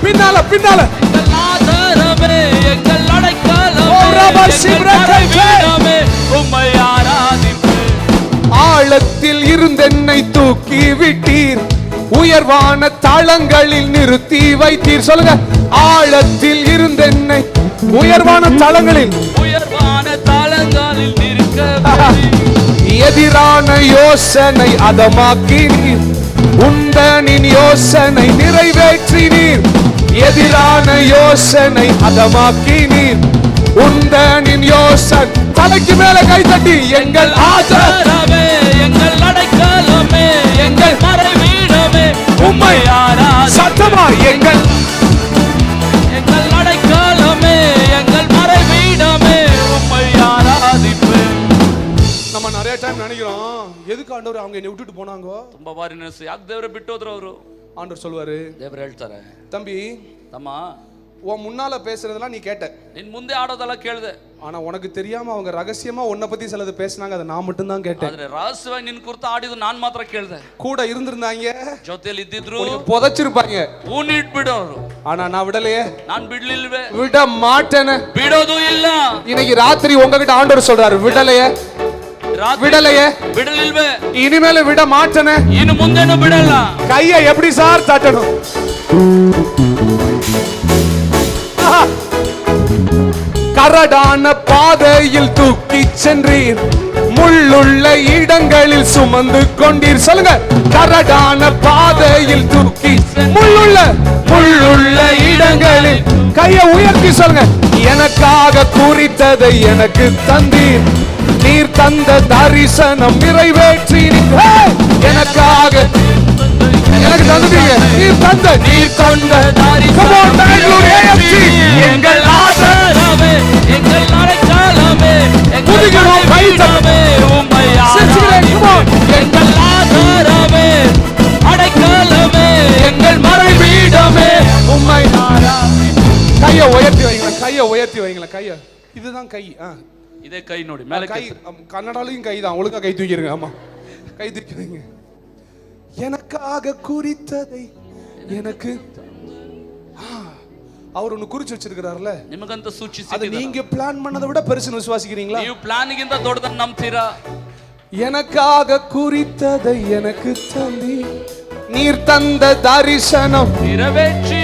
பின்னால பின்னால எங்கள் ஆதரவே, எங்கள் அடைக்கலமே, உம்மை ஆராதிப்பேன். ஆழத்தில் இருந்தென்னை தூக்கி விட்டீர், உயர்வான தளங்களில் நிறுத்தி வைத்தீர். சொல்லுங்க, ஆழத்தில் இருந்தென்னை உயர்வான தளங்களில், உயர்வான தளங்களில் நிற்க எதிரான யோசனை அதமாக்கினீர், உந்தனின் யோசனை நிறைவேற்றினீர். எதிரான யோசனை அதமாக்கினீர், உந்தனின் யோசனை. தலைக்கு மேல கை தட்டி, எங்கள் ஆதரவே, எங்கள் அடைக்கலமே, எங்கள் மறைவீடமே, உம்மை சத்தமா, எங்கள் எங்கள் அடைக்கலமே, எங்கள் மறைவீடமே, உம்மை ஆராதிப்பேன். நம்ம நிறைய டைம் நினைக்கிறோம், எதுக்கு ஆண்டவர் அவங்க என்னை விட்டுட்டு போனாங்க? ತುಂಬಾ ಬಾರಿ ನೆನೆಸು, ಯಾಕೆ ದೇವರೇ ಬಿಟ್ಟು ಹೋದ್ರು ಅವರು? ஆண்டவர் சொல்வாரு, ದೇವರು ಹೇಳ್ತಾರೆ, தம்பி ತಮ್ಮ உன் முன்னால பேசுறதெல்லாம் நீ கேட்ட, ನಿನ್ ಮುಂದೆ ಆಡೋದೆಲ್ಲ ಕೇಳಿದೆ, ஆனா உனக்கு தெரியாம அவங்க ரகசியமா உன்னை பத்தி சிலது பேசினாங்க, அதை நான் மட்டும் தான் கேட்டேன். ಆದ್ರೆ ರಹಸ್ಯವಾಗಿ ನಿನ್ ಕುರಿತು ಆಡಿದ್ದು ನಾನ್ ಮಾತ್ರ ಕೇಳಿದೆ. கூட இருந்திருந்தாங்க, ಜೊತೆಯಲ್ಲಿ ಇದ್ದಿದ್ರು, புதைச்சிருப்பாங்க, ಊನ್ ಇಟ್ಬಿಡೋರು. ஆனா நான் விடலையே, ನಾನ್ ಬಿಡ್ಲಿಲ್ವೇ, விட மாட்டேன்னு. ಬಿಡೋದು ಇಲ್ಲ. இன்னைக்கு ராத்திரி உங்ககிட்ட ஆண்டவர் சொல்றாரு, விடலையே, விடலையே, ಬಿಡಲಿಲ್ವೇ, இனிமேல விட மாட்டேன்னு. ಇನ್ನು ಮುಂದೆನೂ ಬಿಡಲ್ಲ. கையை எப்படி சார் தட்டணும்? கரடான பாதையில் தூக்கி சென்றீர், முள்ளுள்ள இடங்களில் சுமந்து கொண்டீர். சொல்லுங்க. கரடான பாதையில் தூக்கி முள்ளுள்ள இடங்களில். கையை உயர்த்தி சொல்லுங்க. எனக்காக குறித்ததை எனக்கு தந்தீர். நீர் தந்த தரிசனம் நிறைவேற்றி. எனக்காக எனக்கு தந்தீங்க. நீர் தந்த எங்கள் ஆதரவே, எங்கள் அடைக்கலமே, புதிகிறோம் கைதட்டமே, உம்மை எங்கள் ஆதரவே, அடைக்கலமே, எங்கள் மறைவீடமே, உம்மை கையை உயர்த்தி வைங்களேன். கையை உயர்த்தி வைங்களேன். கையை இதுதான் கை. இதே கை நோடி மேல கை. கன்னடாலையும் கை தான். ஒழுங்கா கை தூக்கிருங்க. ஆமா, கை தூக்கி வைங்க. எனக்காக குறித்ததை எனக்கு அவர் ஒன்னு குறிச்சு வச்சிருக்கிறார்ல. ನಿಮಗಂತ ಸೂಚಿಸಿ அது நீங்க பிளான் பண்ணதை விட பெருசுன்னு விசுவாசிக்கிறீங்களா? ನೀವು ಪ್ಲಾನ್ಗಿಂತ ದೊಡ್ಡದನ್ನ ನಂಬ್ತೀರಾ? எனக்காக குறித்ததை எனக்கு தந்தி. நீர் தந்த தரிசனம் நிறைவேற்றி.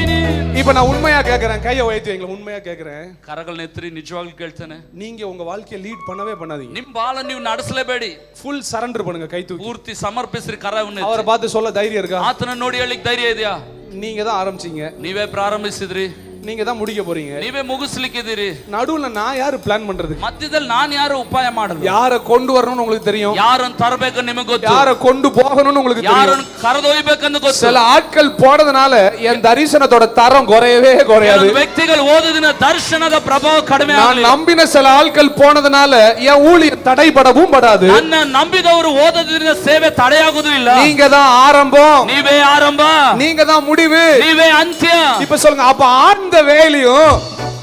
இப்ப நான் உண்மையா கேக்குறேன். கையை உயர்த்தி வைங்களேன். உண்மையா கேக்குறேன். ಕರಗಳನ್ನ ಎತ್ತರಿ ನಿಜವಾಗ್ಲೂ ಕೇಳ್ತೇನೆ. நீங்க உங்க வாழ்க்கையை லீட் பண்ணவே பண்ணாதீங்க. ನಿಮ್ ಬಾಳ ನೀವು ನಡೆಸಲೇಬೇಡಿ. ಫುಲ್ ಸರೆಂಡರ್ பண்ணுங்க. ಕೈ ತೂಕಿ ಪೂರ್ತಿ ಸಮರ್ಪಿಸ್ರಿ ಕರವನ್ನ. ಅವರ பார்த்து சொல்ல தைரியம் இருக்கா? ಆತನ ನೋಡಿ ಹೇಳಿಕ್ ಧೈರ್ಯ ಇದೆಯಾ? நீங்க தான் ஆரம்பிச்சீங்க. ನೀವೇ ಪ್ರಾರಂಭಿಸಿದ್ರಿ. நீங்க தான் முடிக்க போறீங்க. ನೀವೇ ಮುಗಿಸ್ಲಿಕ್ಕಿದ್ದೀರಿ. நடுவுல நான் யாரு பிளான் பண்றது? ಮಧ್ಯದಲ್ಲಿ ನಾನು ಯಾರು ಉಪಾಯ ಮಾಡಲು? யாரை கொண்டு வரணும்னு உங்களுக்கு தெரியும். ಯಾರನ್ನು ತರಬೇಕು ನಿಮಗೆ ಗೊತ್ತು. யாரை கொண்டு போகணும்னு உங்களுக்கு தெரியும். ಯಾರನ್ನು ಕರೆದೊಯ್ಯಬೇಕಂತ ಗೊತ್ತು. சில ஆட்கள் போனதுனால என் தரிசனத்தோட தரம் குறையவே குறையாது. ವ್ಯಕ್ತಿಗಳು ಓದಿನ ದರ್ಶನದ ಪ್ರಭಾವ ಕಡಿಮೆ நான் ಆಗಲಿ. நம்பின சில ஆட்கள் போனதுனால என் ஊழியம் தடைபடவும் படாது. ನನ್ನ ನಂಬಿದವರು ಓದೋದ್ರಿಂದ ಸೇವೆ ತಡೆಯಾಗುವುದಿಲ್ಲ. நீங்க தான் ஆரம்பம். ನೀವೇ ಆರಂಭ. நீங்க தான் முடிவு. ನೀವೇ ಅಂತ್ಯ. இப்ப சொல்லுங்க. அப்ப ஆன் த வேலையும்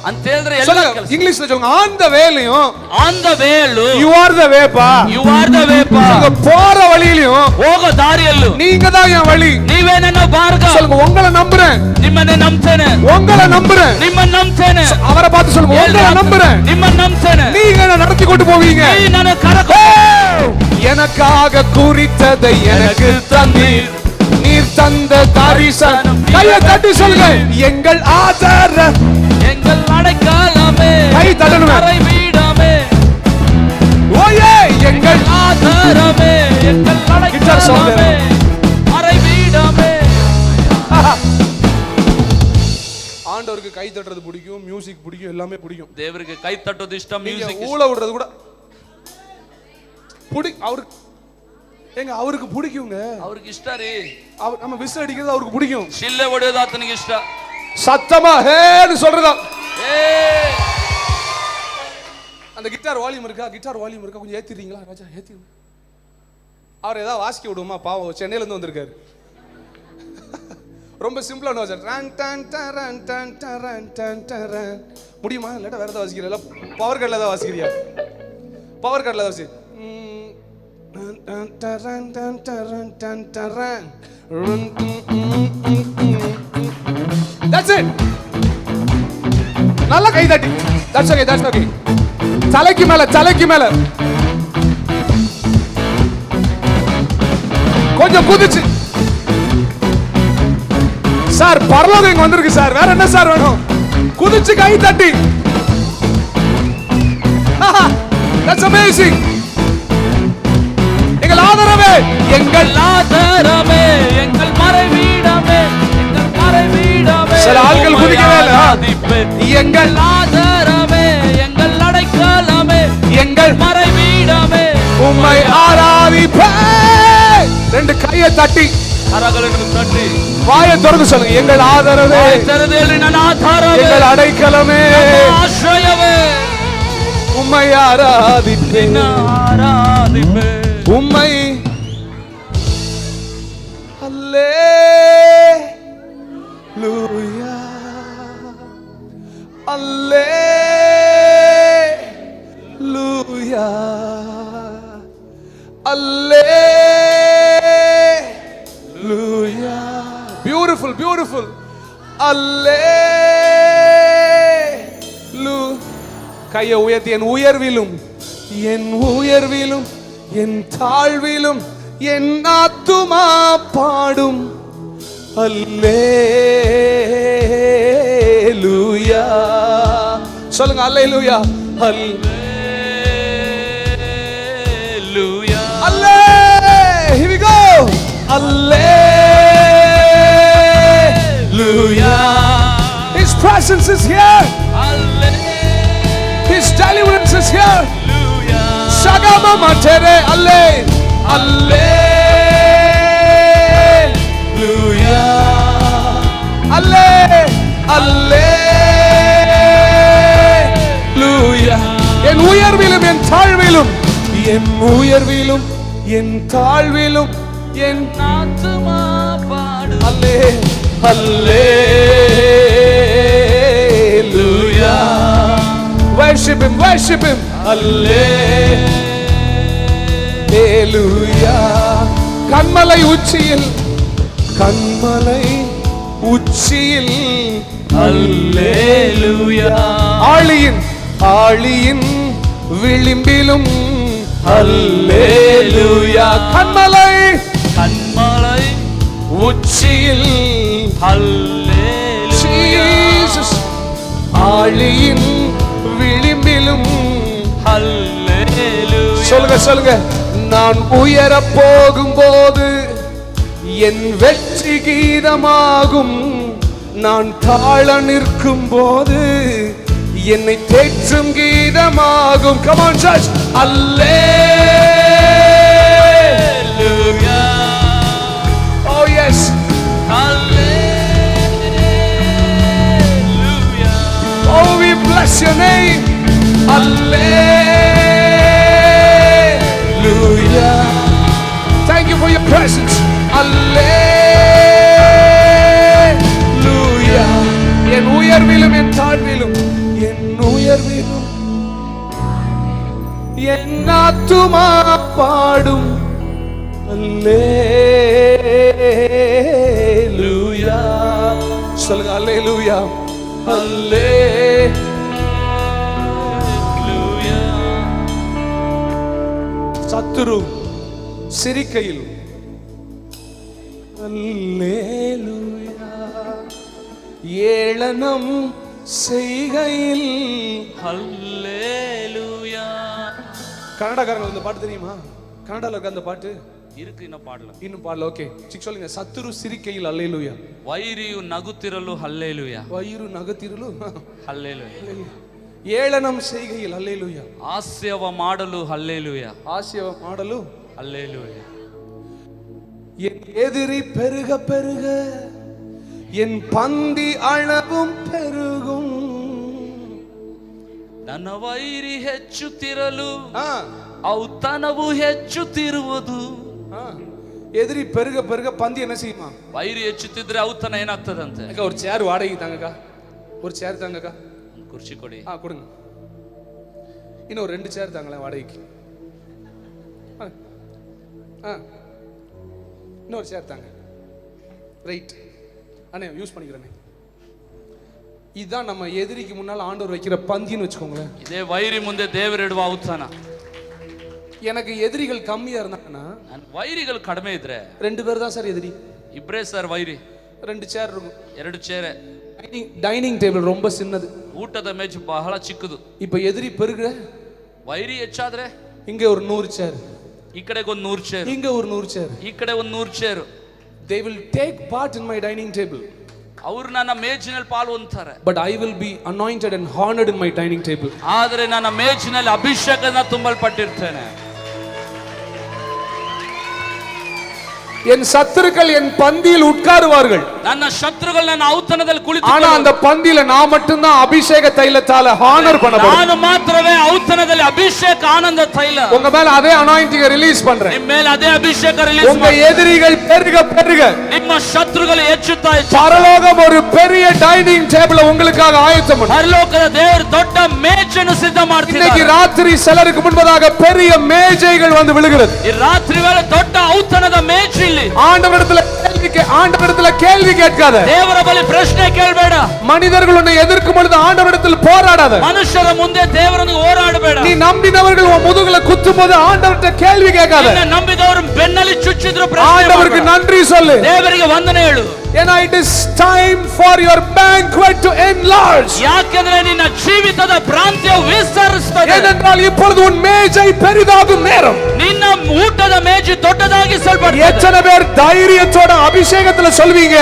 ಅಂತ ಹೇಳಿದ್ರೆ இங்கிலீஷ்ல சொல்லுங்க. ஆன் த வேலையும் ಆನ್ ದ ವೇಲು யூ ஆர் த வேப்பா. ಯು ಆರ್ ದ ವೇಪಾ. போற வழியிலும் ಹೋಗೋ ದಾರಿಯಲ್ಲೂ நீங்க தான் என் வழி. ನೀವೇ ನನ್ನ ಮಾರ್ಗ. சொல்லுங்க. உங்களை நம்புறேன். ನಿಮ್ಮನ್ನೇ ನಂಬ್ತೇನೆ. உங்களை நம்புறேன். ನಿಮ್ಮನ್ನ ನಂಬ್ತೇನೆ. அவரை பார்த்து சொல்லுங்க. உங்களை நம்புறேன். ನಿಮ್ಮನ್ನ ನಂಬ್ತೇನೆ. நீங்க என்ன நடத்தி கொண்டு போவீங்க. ನೀ ನನ್ನ ಕರಕೊ. எனக்காக குறித்ததை எனக்கு தந்தீர். நீர் தந்த தரிசனம். கையை தட்டி சொல்லுங்க. எங்கள் ஆதர, எங்கள் அடைக்கலமே, கை தட்டணுமே. மறைவீடமே, ஓயே எங்கள் ஆதாரமே, எங்கள் அடைக்கலமே, மறைவீடமே. ஆண்டவருக்கு கை தட்டுறது பிடிக்கும். மியூசிக் பிடிக்கும். எல்லாமே பிடிக்கும். ದೇವರಿಗೆ ಕೈ ತಟ್ಟೋದು ಇಷ್ಟ. ಮ್ಯೂಸಿಕ್ ஊழ விடுறது கூட அவருக்கு ஏங்க அவருக்கு பிடிக்குங்க. ಅವ್ರಿಗೆ ಇಷ್ಟ ರೀ. நம்ம விசில் அடிக்கிறது அவருக்கு பிடிக்கும். ಶಿಲ್ಲೆ ಹೊಡೆಯೋದು ಆತನಿಗೆ ಇಷ್ಟ. சத்தமா ஹேன்னு சொல்றதா. அந்த கிட்டார் வால்யூம் இருக்கா? கிட்டார் வால்யூம் இருக்கா? கொஞ்சம் ஏத்திடுறீங்களா ராஜா? ஏத்திடுங்க. அவர் ஏதாவது வாசிக்க விடுமா? பாவம், சென்னையில இருந்து வந்திருக்காரு. ரொம்ப சிம்பிளா முடியுமா? இல்லாட்டா வேற ஏதாவது வாசிக்கிறீங்களா? பவர் கார்டில் ஏதாவது வாசிக்கிறியா? பவர் கார்டில் ஏதாவது வாசி. That's it. நல்ல கை தட்டி. That's okay, that's okay. தலைக்கு மேல, தலைக்கு மேல கொஞ்சம் குதிச்சு. சார் பரலோகம் இங்க வந்திருக்கு சார். வேற என்ன சார் வேணும்? குதிச்சு கை தட்டி. That's amazing. எங்கள் ஆதரவே, எங்கள் ஆதாரமே, எங்கள் மறைவீடமே, எங்கள் மறைவீடமே. சில ஆட்கள் குதிக்கவே இல்ல. எங்கள் ஆதாரமே, எங்கள் அடைக்கலமே, எங்கள் மறைவீடமே, உம்மை ஆராதிப்பே. ரெண்டு கையை தட்டி கரಗಳನ್ನು தட்டி வாயை திறந்து சொல்லுங்க. எங்கள் ஆதரவே, ತೆರೆದೇಳಿ ನನ್ನ ಆಧಾರವೇ, எங்கள் அடைக்கலமே, ಆಶ್ರಯವೇ, உம்மை ஆராதிப்பே, ஆராதிப்பே, உம்மை அல்லேலூயா, அல்லேலூயா, அல்லேலூயா. Beautiful, beautiful. அல்லேலூ. கையை உயர்த்தி. என் உயர்விலும், என் உயர்விலும், என் தாழ்விலும் என் ஆத்துமா பாடும் அல்லேலூயா. சொல்லுங்க அல்லேலூயா. அல்லேலூயா. Alle, here we go. Alleluia. His presence is here. His deliverance is here. Shagama matere alle. Alleluia. Alle. Alleluia. என் உயர்விலும் என் தாழ்விலும் என் உயர்விலும் என் தாழ்விலும் என் ஆத்துமா பாடும் அல்லேலூயா. Worship him, worship him. அல்லேலூயா. கண்மலை உச்சியில் அல்லேலூயா. ஆழியின் விளிம்பிலும் அல்லேலூயா. கண்மலை உச்சியில் ஜீசஸ். ஆழியின் விளிம்பிலும் சொல்லுங்க. நான் உயர போகும்போது என் வெற்றி கீதமாகும். நான் தாழ நிற்கும் போது என்னை தேற்றும் கீதமாகும். Come on church. Alleluia. Oh yes. Alleluia. Oh we bless your name. Alleluia. Thank you for your presence. Alleluia. என் உயர்விலும் என் தாழ்விலும் என் உயர்விலும் என் ஆத்துமா பாடும் அல்லேலூயா. சொல்லுங்க அல்லேலூயா. அல்லேலூயா. சத்துரு சிரிக்கையில் அல்லேலூயா. ஏளனம் செய்கையில் அல்லேலூயா. கன்னடக்காரங்களுக்கு இந்த பாட்டு தெரியுமா? கன்னடால இருக்க அந்த பாட்டு இருக்கு, இன்னும் பாடல. ஓகே சொல்லுங்க. சத்துரு சிரிக்கையில் அல்லேலூயா. ವೈರಿಯು ನಗುತ್ತಿರಲು ಹಲ್ಲೇಲೂಯ. ವೈರು ನಗುತ್ತಿರಲು ಹಲ್ಲೇಲೂಯ. ಏಳನಂ செய்கையில் அல்லேலூயா. ಹಾಸ್ಯವ ಮಾಡಲು ಹಲ್ಲೇಲೂಯ. ಹಾಸ್ಯವ ಮಾಡಲು ಹಲ್ಲೇಲೂಯ. என் எதிரி பெருக பெருக என் பந்தி அளவும் பெருகும். ನನ್ನ ವೈರಿ ಹೆಚ್ಚುತ್ತಿರಲು ಔತಣವು ಹೆಚ್ಚುತ್ತಿರುವುದು. எதிரி பெருக பெருக பந்தி என்ன செய்யுமா? ವೈರಿ ಹೆಚ್ಚುತ್ತಿದ್ರೆ ಔತಣ ಏನಾಗ್ತದಂತೆ? ஒரு சேர் வாடகை தாங்கக்கா. ஒரு சேர் தாங்கக்கா. ಕುರ್ಚಿ ಕೊಡಿ. கொடுங்க. இன்னும் ஒரு 2 சேர் தாங்களேன் வாடகைக்கு. இன்னொரு சேர் தாங்க. ரைட் அண்ணே, யூஸ் பண்ணிக்கிறேன். இதுதான் நம்ம எதிரிக்கு முன்னால் ஆண்டவர் வைக்கிற பந்தின்னு வச்சுக்கோங்களேன். இதே ವೈರಿ ಮುಂದೆ ದೇವರಿಡುವ ಔತಣ. எனக்கு எதிரிகள் கம்மியா இருந்தாங்கன்னா, ವೈರಿಗಳು ಕಡಿಮೆ ಇದ್ರೆ 2 பேர் தான் சார் எதிரி. ಇಬ್ರೇ ಸರ್ ವೈರಿ. 2 சேர் இருக்கும். 2 ಚೇರೆ. டைனிங் டேபிள் ரொம்ப சின்னது. ಊಟದ ಮೇಜು ಬಹಳ ಚಿಕ್ಕದು. இப்போ எதிரி பெருகுற ವೈರಿ ಹೆಚ್ಚಾದ್ರೆ இங்க ஒரு 100 சேர், ಈ ಕಡೆಗೆ ಒಂದು 100 ಚೇರ್, இங்க ஒரு 100 சேர், ಈ ಕಡೆ ಒಂದು 100 chair. they will take part in my dining table. ಅವರು ನನ್ನ ಮೇಜಿನಲ್ಲಿ ಪಾಲು ಹೊಂದ್ತಾರೆ. But I will be anointed and honored in my dining table. ಆದರೆ ನನ್ನ ಮೇಜಿನಲ್ಲಿ ಅಭಿಷೇಕದಿಂದ ತುಂಬಲ್ಪಟ್ಟಿರ್ತೇನೆ. என் சத்துருக்கள் என் பந்தியில் உட்காருவார்கள். ನನ್ನ ಶತ್ರುಗಳು ನನ್ನ ಔತಣದಲ್ಲಿ ಕುಳಿತು, ஆனா அந்த பந்தியில நான் மட்டும் தான் அபிஷேக தைலத்தால ஹானர் பண்ணப்படுவேன். ನಾನು ಮಾತ್ರವೇ ಔತಣದಲ್ಲಿ ಅಭಿಷೇಕ ಆನಂದ ತೈಲ. உங்க மேல அதே அனாயிண்டிங் ரிலீஸ் பண்றேன். ನಿಮ್ಮ ಮೇಲೆ ಅದೇ ಅಭಿಷೇಕ ರಿಲೀಸ್. உங்க எதிரிகள் பெருக பெருக ನಿಮ್ಮ ಶತ್ರುಗಳು ಹೆಚ್ಚುತ್ತಾ ಹೆಚ್ಚು. பரலோகம் ஒரு பெரிய டைனிங் டேபிளை உங்களுக்காக ஆயத்தம் பண்ணும். ಪರಲೋಕದ ದೇವರು ದೊಡ್ಡ ಮೇಜನ್ನು ಸಿದ್ಧ ಮಾಡ್ತಿದ್ದಾರೆ. இன்னைக்கு ராத்திரி சிலருக்கு முன்பதாக பெரிய மேஜைகள் வந்து விழுகிறது. ಈ ರಾತ್ರಿ ವೇಳೆ ದೊಡ್ಡ ಔತಣದ ಮೇಜು ಇಲ್ಲಿ ஆண்டவரிடத்தில் ஆண்டவரிடத்துல கேள்வி கேட்காத. ದೇವರ ಬಳಿ ಪ್ರಶ್ನೆ ಕೇಳಬೇಡ. மனிதர்கள் உன்னை எதிர்க்கும் பொழுது ஆண்டவரிடத்தில் போராடாத. ಮನುಷ್ಯರ ಮುಂದೆ ದೇವರನ್ನು ಹೋರಾಡಬೇಡ. நீ நம்பினவர்கள் உன் முதுகுல குத்தும்போது ஆண்டவர்ட்ட கேள்வி கேட்காத. ನಂಬಿದವರು ಬೆನ್ನಲ್ಲಿ ಚುಚ್ಚಿದ್ರು ஆண்டவருக்கு நன்றி சொல்லு. ದೇವರಿಗೆ ವಂದನೆ ಹೇಳು. And it is time for your banquet to enlarge. ಯಾಕೆಂದ್ರೆ ನಿನ್ನ ಜೀವಿತದ ಪ್ರಾಂತ್ಯವು ವಿಸ್ತರಿಸುತ್ತದೆ. ஏனென்றால் இப்பொழுது உன் மேஜை பெரிதாகும் நேரம். ನಿನ್ನ ಊಟದ ಮೇಜು ದೊಡ್ಡದಾಗಿಸಲ್ಪಡುತ್ತದೆ. எத்தனை பேர் தைரியத்தோட அபிஷேகத்துல சொல்வீங்க,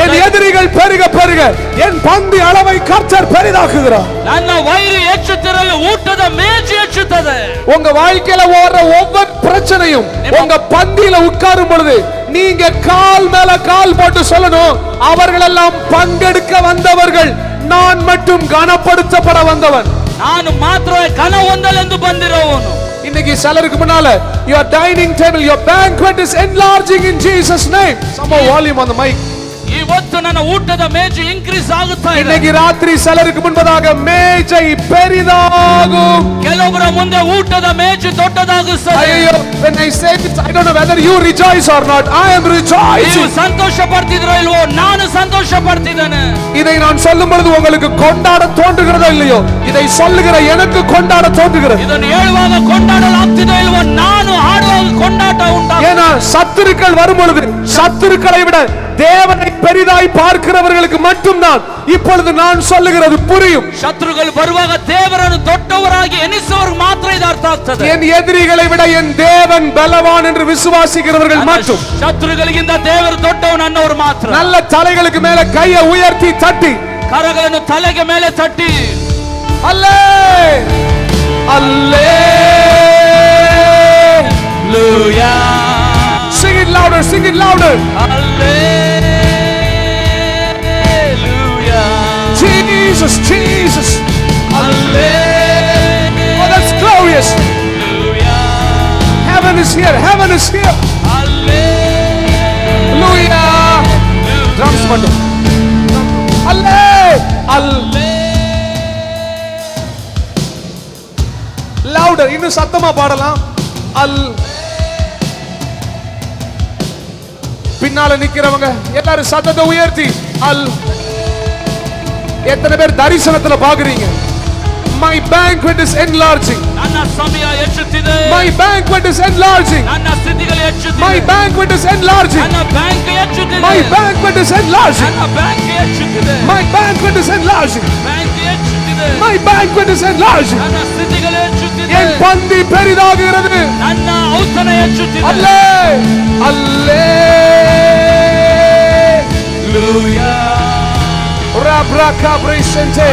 என் எதிரிகள் பெருக பெருக என் பந்தி அளவை கர்த்தர் பெரிதாக்குகிறார். ನನ್ನ ವೈರಿ ಹೆಚ್ಚುತ್ತಿರಲು ಊಟದ ಮೇಜು ಹೆಚ್ಚುತ್ತದೆ. உங்க வாழ்க்கையில ஓடுற ஒவ்வொரு பிரச்சனையும் உங்க பந்தியில உட்காரும் பொழுது நீங்க கால் மேல கால் போட்டு சொல்லணும், அவர்கள் எல்லாம் பங்கெடுக்க வந்தவர்கள், நான் மட்டும் கனப்படுத்தப்பட வந்தவன். ನಾನು ಮಾತ್ರ ಘನ ಹೊಂದಲೆಂದು ಬಂದಿರುವವನು. இன்னைக்கு சிலருக்கு முன்னால your dining table, your banquet is enlarging in Jesus name. Some more volume on the mic. ಇವತ್ತು ನನ್ನ ಊಟದ ಮೇಜು ಇನ್ಕ್ರೀಸ್ ಆಗುತ್ತಾ ಇದೆ. இன்னைக்கு ராத்திரி சிலருக்கு முன்பதாக மேஜை பெரிதாகும். ಕೆಲವರ ಮುಂದೆ ಊಟದ ಮೇಜು ದೊಡ್ಡದಾಗುತ್ತದೆ. ஐயோ, when I say this, I don't know whether you rejoice or not. I am rejoicing. ನೀವು ಸಂತೋಷ ಪಡ್ತಿದ್ರೋ ಇಲ್ವೋ, ನಾನು ಸಂತೋಷ ಪಡ್ತಿದ್ದೇನೆ. இதை நான் சொல்லும் பொழுது உங்களுக்கு கொண்டாட தோன்றுகிறதோ இல்லையோ, இதை சொல்லுகிற எனக்கு கொண்டாட தோன்றுகிறது. ಇದನ್ನು ಹೇಳುವಾಗ ಕೊಂಡಾಡಲಾಗ್ತಿದೋ ಇಲ್ವೋ, ನಾನು ಹಾಡುವಾಗ ಕೊಂಡಾಟ ಉಂಟಾಗುತ್ತದೆ. ஏன்னா சத்துருக்கள் வரும் பொழுது சத்துருக்களை விட தேவனை பெரிதாய் பார்க்கிறவர்களுக்கு மட்டும்தான் இப்பொழுது நான் சொல்லுகிறது புரியும். ಶತ್ರುಗಳು ಬರುವಾಗ ದೇವರನ್ನು ದೊಡ್ಡವರಾಗಿ ಎನಿಸುವವರಿಗೆ ಮಾತ್ರ ಇದು ಅರ್ಥ ಆಗ್ತದೆ. என் எதிரிகளை விட என் தேவன் பலவான் என்று விசுவாசிக்கிறவர்கள் மட்டும். ಶತ್ರುಗಳಿಗಿಂತ ದೇವರು ದೊಡ್ಡವನು ಅನ್ನೋರು ಮಾತ್ರ. நல்ல தலைகளுக்கு மேல கையை உயர்த்தி தட்டி ಕರಗಳನ್ನು ತಲೆಗೆ ಮೇಲೆ ತಟ್ಟಿ அல்லே அல்லே Hallelujah. Sing it louder, sing it louder. Hallelujah. Jesus, Jesus. Hallelujah. Oh, that's glorious. Hallelujah. Heaven is here, heaven is here. Hallelujah. Drums மட்டும். அல்லே அல்லே. Louder, இன்னும் சத்தமா பாடலாம். அல். பின்னால நிக்கிறவங்க எல்லாரும் சத்தத்தை உயர்த்தி அல். எத்தனை பேர் தரிசனத்துல பாக்குறீங்க? My banquet is enlarging. ನನ್ನ ಸಮಯ ಹೆಚ್ಚುತ್ತಿದೆ. My banquet is enlarging. ನನ್ನ ಸ್ಥಿತಿಗಳು ಹೆಚ್ಚುತ್ತಿದೆ. My banquet is enlarging. ನನ್ನ ಬ್ಯಾಂಕ್ ಹೆಚ್ಚುತ್ತಿದೆ. My banquet is enlarging. ನನ್ನ ಬ್ಯಾಂಕ್ ಹೆಚ್ಚುತ್ತಿದೆ. My banquet is enlarging. Bank ಹೆಚ್ಚುತ್ತಿದೆ. My banquet is enlarging. ನನ್ನ ಸ್ಥಿತಿಗಳು ಹೆಚ್ಚುತ್ತಿದೆ. என் பந்தி பெரிதாகிறது. ನನ್ನ ಔತಣ ಹೆಚ್ಚುತ್ತಿದೆ. அல்லே அல்லே. Hallelujah. Rabraka brisente.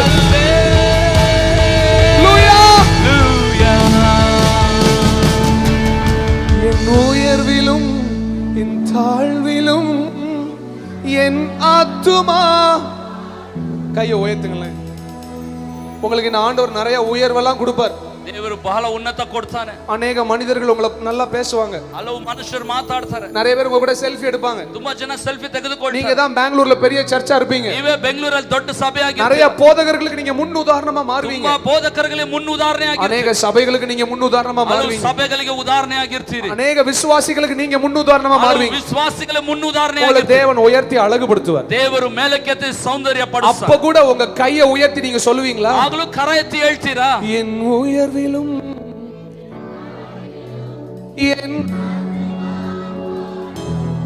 என் உயர்விலும் என் தாழ்விலும் என் ஆத்துமா. கையை உயர்த்துங்களேன். உங்களுக்கு இந்த ஆண்டவர் நிறைய உயர்வெல்லாம் கொடுப்பார். ದೇವರು ಬಹಳ ಉನ್ನತ ಕೊಡ್ತಾನೆ. அநேக மனிதர்கள் உங்களை நல்லா பேசுவாங்க. ಹಲವು ಮನುಷ್ಯರು ಮಾತಾಡ್ತಾರೆ. நிறைய பேர் உங்க கூட செல்ஃபி எடுப்பாங்க. ತುಂಬಾ ಜನ ಸೆಲ್ಫಿ ತೆಗೆದುಕೊಳ್ಳಿ. நீங்க தான் பெங்களூர்ல பெரிய சர்ச்சா இருப்பீங்க. ನೀವೇ ಬೆಂಗಳೂರಲ್ಲಿ ದೊಡ್ಡ ಸಭೆ ಆಗಿ நிறைய போதகர்களுக்கு நீங்க முன் உதாரணமா மாறுவீங்க. ತುಂಬಾ ಬೋಧಕರಿಗೆ ಮುನ್ ಉದಾಹರಣೆ ಆಗಿ. அநேக சபைகளுக்கு நீங்க முன் உதாரணமா மாறுவீங்க. ಸಭೆಗಳಿಗೆ ಉದಾಹರಣೆ ಆಗಿರ್ತೀರಿ. அநேக விசுவாசிகளுக்கு நீங்க முன் உதாரணமா மாறுவீங்க. ವಿಶ್ವಾಸಿಗಳಿಗೆ ಮುನ್ ಉದಾಹರಣೆ உங்களை தேவன் உயர்த்தி அழகுபடுத்துவார். ದೇವರು ಮೇಲಕ್ಕೆತ್ತಿ ಸೌಂದರ್ಯ ಪಡಿಸ್ತಾನೆ. அப்ப கூட உங்க கையை உயர்த்தி நீங்க சொல்லுவீங்களா? ಆಗಲೂ ಕರ ಎತ್ತಿ ಹೇಳ್ತೀರಾ? என் உயர்விலும்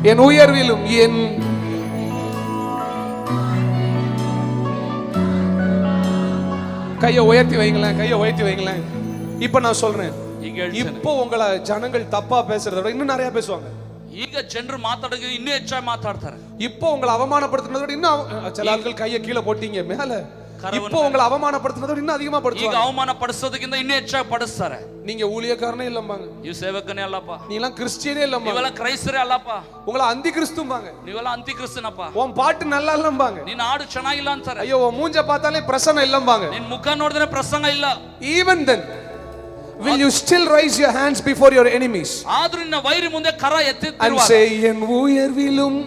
என் உயர்விலும் என் கையை உயர்த்தி வைங்களேன், கையை உயர்த்தி வைங்களேன். இப்ப நான் சொல்றேன், இப்போ உங்களை ஜனங்கள் தப்பா பேசுறத விட இன்னும் நிறைய பேசுவாங்க. ಈಗ ಜನರು ಮಾತಾಡೋದು ಇನ್ನೂ ಹೆಚ್ಚಾಗಿ ಮಾತಾಡ್ತಾರೆ. இப்போ உங்களை அவமானப்படுத்துறத விட இன்னும் சில ஆட்கள் கையை கீழே போட்டீங்க மேல. இப்போ உங்களை அவமானப்படுத்துறத விட இன்னும் அதிகமா படுத்துவாங்க. ಈಗ ಅವಮಾನ ಪಡಿಸೋದಕ್ಕಿಂತ ಇನ್ನೂ ಹೆಚ್ಚಾಗಿ ಪಡಿಸ್ತಾರೆ. நீங்க ஊழியக்காரனே இல்லம்பாங்க. ನೀವು ಸೇವಕನೇ ಅಲ್ಲಪ್ಪ. நீலாம் கிறிஸ்டியனே இல்லம்பாங்க. ನೀವೆಲ್ಲ ಕ್ರೈಸ್ತರೇ ಅಲ್ಲಪ್ಪ. உங்களை அந்தி கிறிஸ்தும்பாங்க. ನೀವೆಲ್ಲ ಅಂತಿ ಕ್ರಿಸ್ತನಪ್ಪ. உன் பாட்டு நல்லா இல்லம்பாங்க. ನಿನ್ನ ಹಾಡು ಚೆನ್ನಾಗಿಲ್ಲ ಅಂತಾರೆ. ஐயோ உன் மூஞ்ச பார்த்தாலே பிரசன்னம் இல்லம்பாங்க. ನಿನ್ನ ಮುಖ ನೋಡಿದ್ರೆ ಪ್ರಸಂಗ ಇಲ್ಲ. Even then will you still raise your hands before your enemies ಆದ್ರೂ ನಿನ್ನ ವೈರಿ ಮುಂದೆ ಕರ ಎತ್ತಿರುವಾಗ and say என் உயர்விலும்